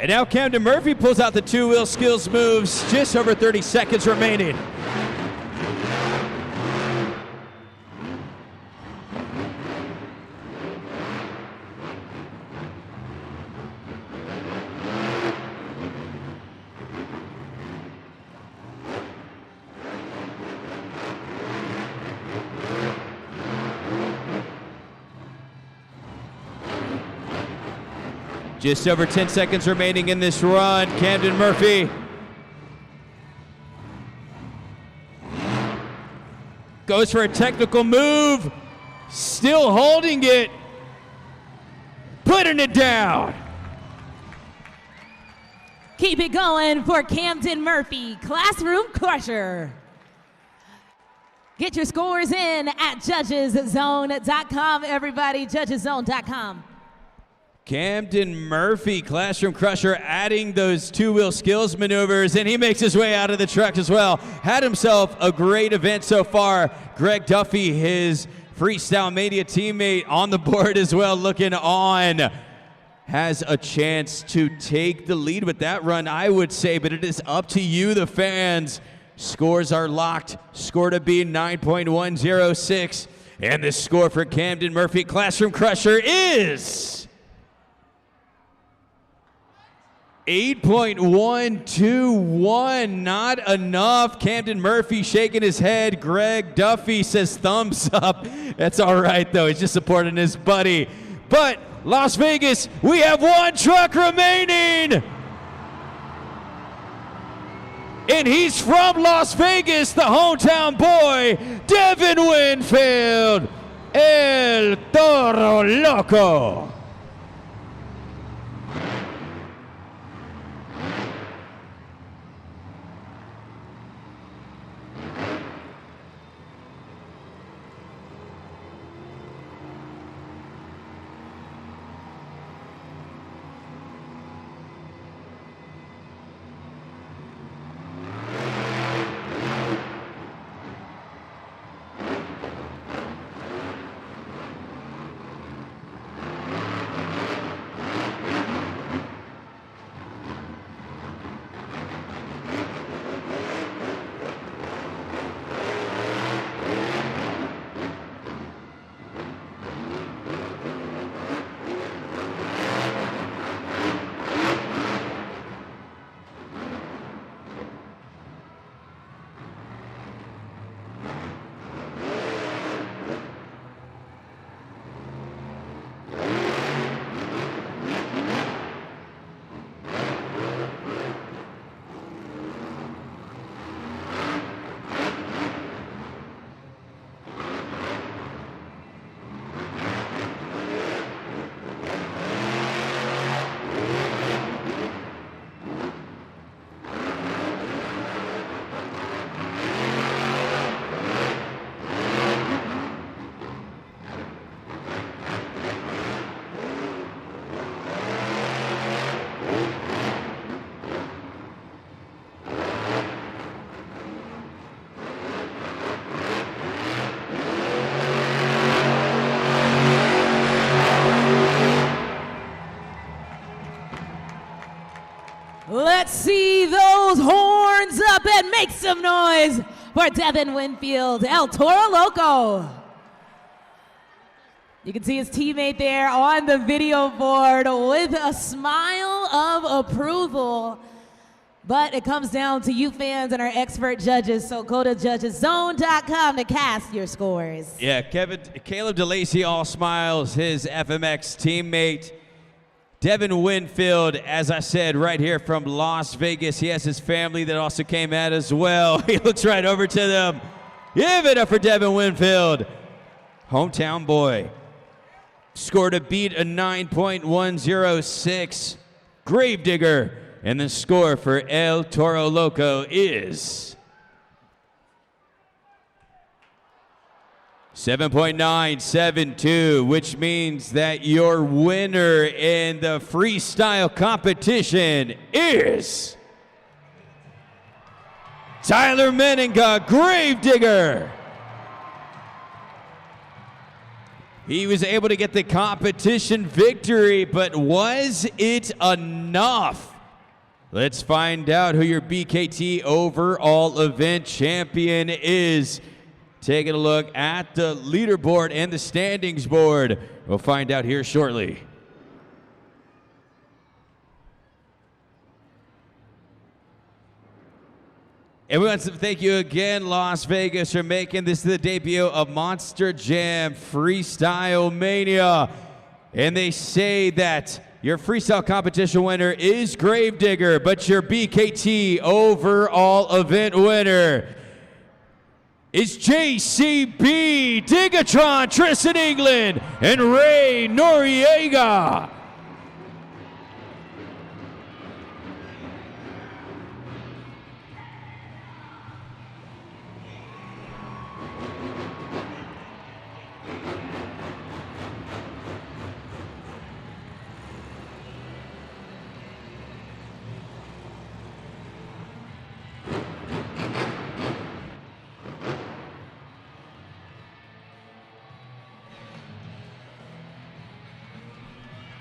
And now Camden Murphy pulls out the two-wheel skills moves, just over 30 seconds remaining. Just over 10 seconds remaining in this run. Camden Murphy goes for a technical move, still holding it, putting it down. Keep it going for Camden Murphy, Classroom Crusher. Get your scores in at judgeszone.com, everybody, judgeszone.com. Camden Murphy, Classroom Crusher, adding those two-wheel skills maneuvers, and he makes his way out of the truck as well. Had himself a great event so far. Greg Duffy, his Freestyle Mania teammate, on the board as well, looking on. Has a chance to take the lead with that run, I would say, but it is up to you, the fans. Scores are locked. Score to be 9.106. And the score for Camden Murphy, Classroom Crusher, is 8.121. Not enough. Camden Murphy shaking his head. Greg Duffy says thumbs up. That's all right, though. He's just supporting his buddy. But Las Vegas, we have one truck remaining. And he's from Las Vegas, the hometown boy, Devin Winfield, El Toro Loco. Let's see those horns up and make some noise for Devin Winfield, El Toro Loco. You can see his teammate there on the video board with a smile of approval. But it comes down to you fans and our expert judges, so go to judgeszone.com to cast your scores. Yeah, Caleb DeLacy all smiles, his FMX teammate. Devin Winfield, as I said, right here from Las Vegas. He has his family that also came out as well. He looks right over to them. Give it up for Devin Winfield. Hometown boy. Score to beat a 9.106. Gravedigger. And the score for El Toro Loco is 7.972, which means that your winner in the freestyle competition is Tyler Meninga, Gravedigger. He was able to get the competition victory, but was it enough? Let's find out who your BKT overall event champion is. Taking a look at the leaderboard and the standings board. We'll find out here shortly. And we want to thank you again, Las Vegas, for making this the debut of Monster Jam Freestyle Mania. And they say that your freestyle competition winner is Gravedigger, but your BKT overall event winner is JCB, Digatron, Tristan England, and Ray Noriega.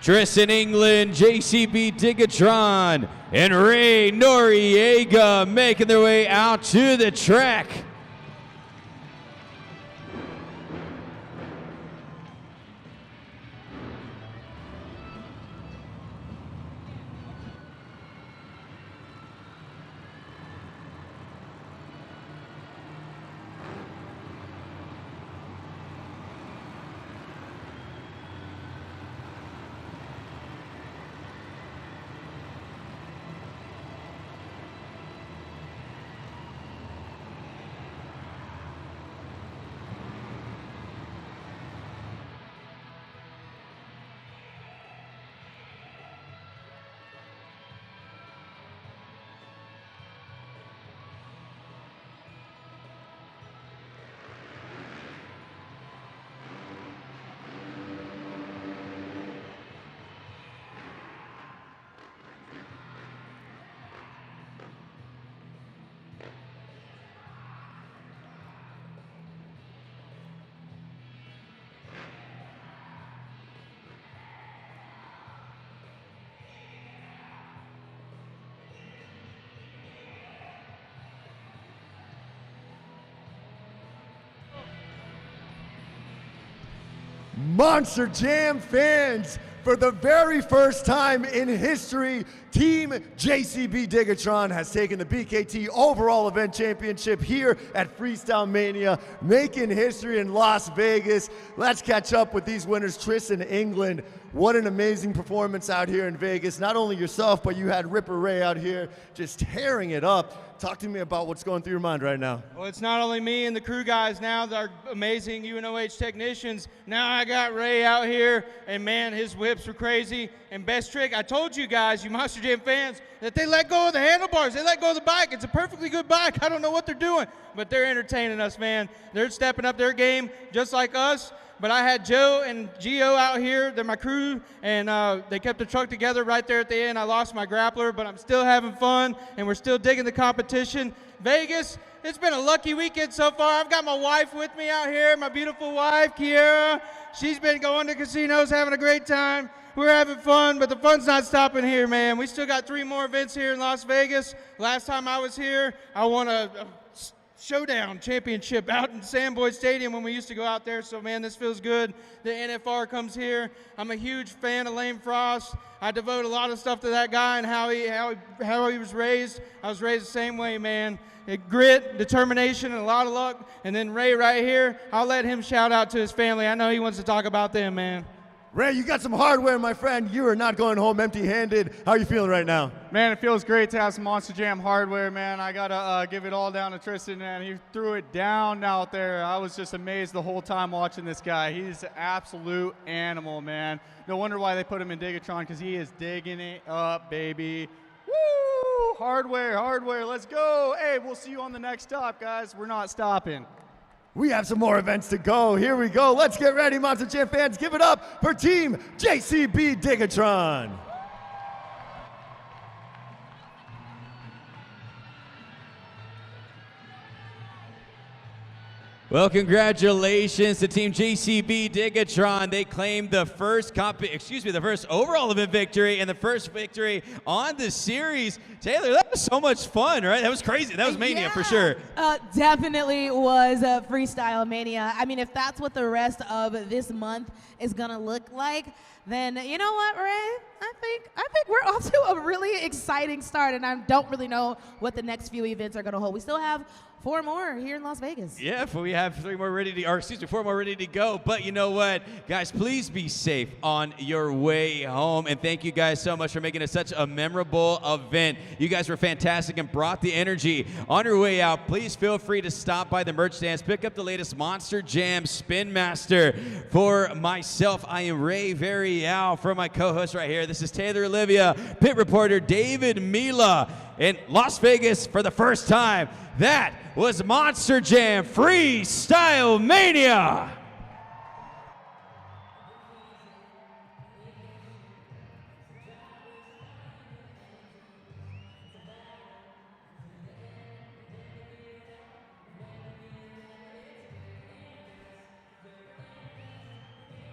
Tristan England, JCB Digatron, and Ray Noriega making their way out to the track. Monster Jam fans, for the very first time in history, Team JCB Digatron has taken the BKT Overall Event Championship here at Freestyle Mania, making history in Las Vegas. Let's catch up with these winners. Tristan England, what an amazing performance out here in Vegas. Not only yourself, but you had Ripper Ray out here just tearing it up. Talk to me about what's going through your mind right now. Well, it's not only me and the crew guys now that are amazing UNOH technicians. Now I got Ray out here, and man, his whips were crazy. And best trick, I told you guys, you Monster Jam fans, that they let go of the handlebars. They let go of the bike. It's a perfectly good bike. I don't know what they're doing, but they're entertaining us, man. They're stepping up their game just like us. But I had Joe and Gio out here. They're my crew, and they kept the truck together right there at the end. I lost my grappler, but I'm still having fun, and we're still digging the competition. Vegas, it's been a lucky weekend so far. I've got my wife with me out here, my beautiful wife, Kiera. She's been going to casinos, having a great time. We're having fun, but the fun's not stopping here, man. We still got 3 more events here in Las Vegas. Last time I was here, I won a showdown championship out in Sandboy Stadium when we used to go out there. So man, this feels good. The NFR comes here. I'm a huge fan of Lane Frost. I devote a lot of stuff to that guy and how he was raised. I was raised the same way, man. Grit, determination, and a lot of luck. And then Ray right here, I'll let him shout out to his family. I know he wants to talk about them, man. Ray, you got some hardware, my friend. You are not going home empty-handed. How are you feeling right now? Man, it feels great to have some Monster Jam hardware, man. I got to give it all down to Tristan, man. He threw it down out there. I was just amazed the whole time watching this guy. He's an absolute animal, man. No wonder why they put him in Digatron, because he is digging it up, baby. Woo! Hardware, let's go. Hey, we'll see you on the next stop, guys. We're not stopping. We have some more events to go. Here we go. Let's get ready, Monster Jam fans. Give it up for Team JCB Digatron. Well, congratulations to Team JCB Digatron. They claimed the first overall event victory and the first victory on the series. Taylor, that was so much fun, right? That was crazy. That was Mania for sure. Definitely was Freestyle Mania. I mean, if that's what the rest of this month is going to look like, then you know what, Ray? I think we're off to a really exciting start, and I don't really know what the next few events are going to hold. We still have 4 more here in Las Vegas. Yeah, we have 4 more ready to go. But you know what, guys, please be safe on your way home. And thank you guys so much for making it such a memorable event. You guys were fantastic and brought the energy. On your way out, please feel free to stop by the merch stands, pick up the latest Monster Jam Spin Master. For myself, I am Ray Varial. For my co-host right here, this is Taylor Olivia, pit reporter David Mila. In Las Vegas for the first time, that was Monster Jam Freestyle Mania.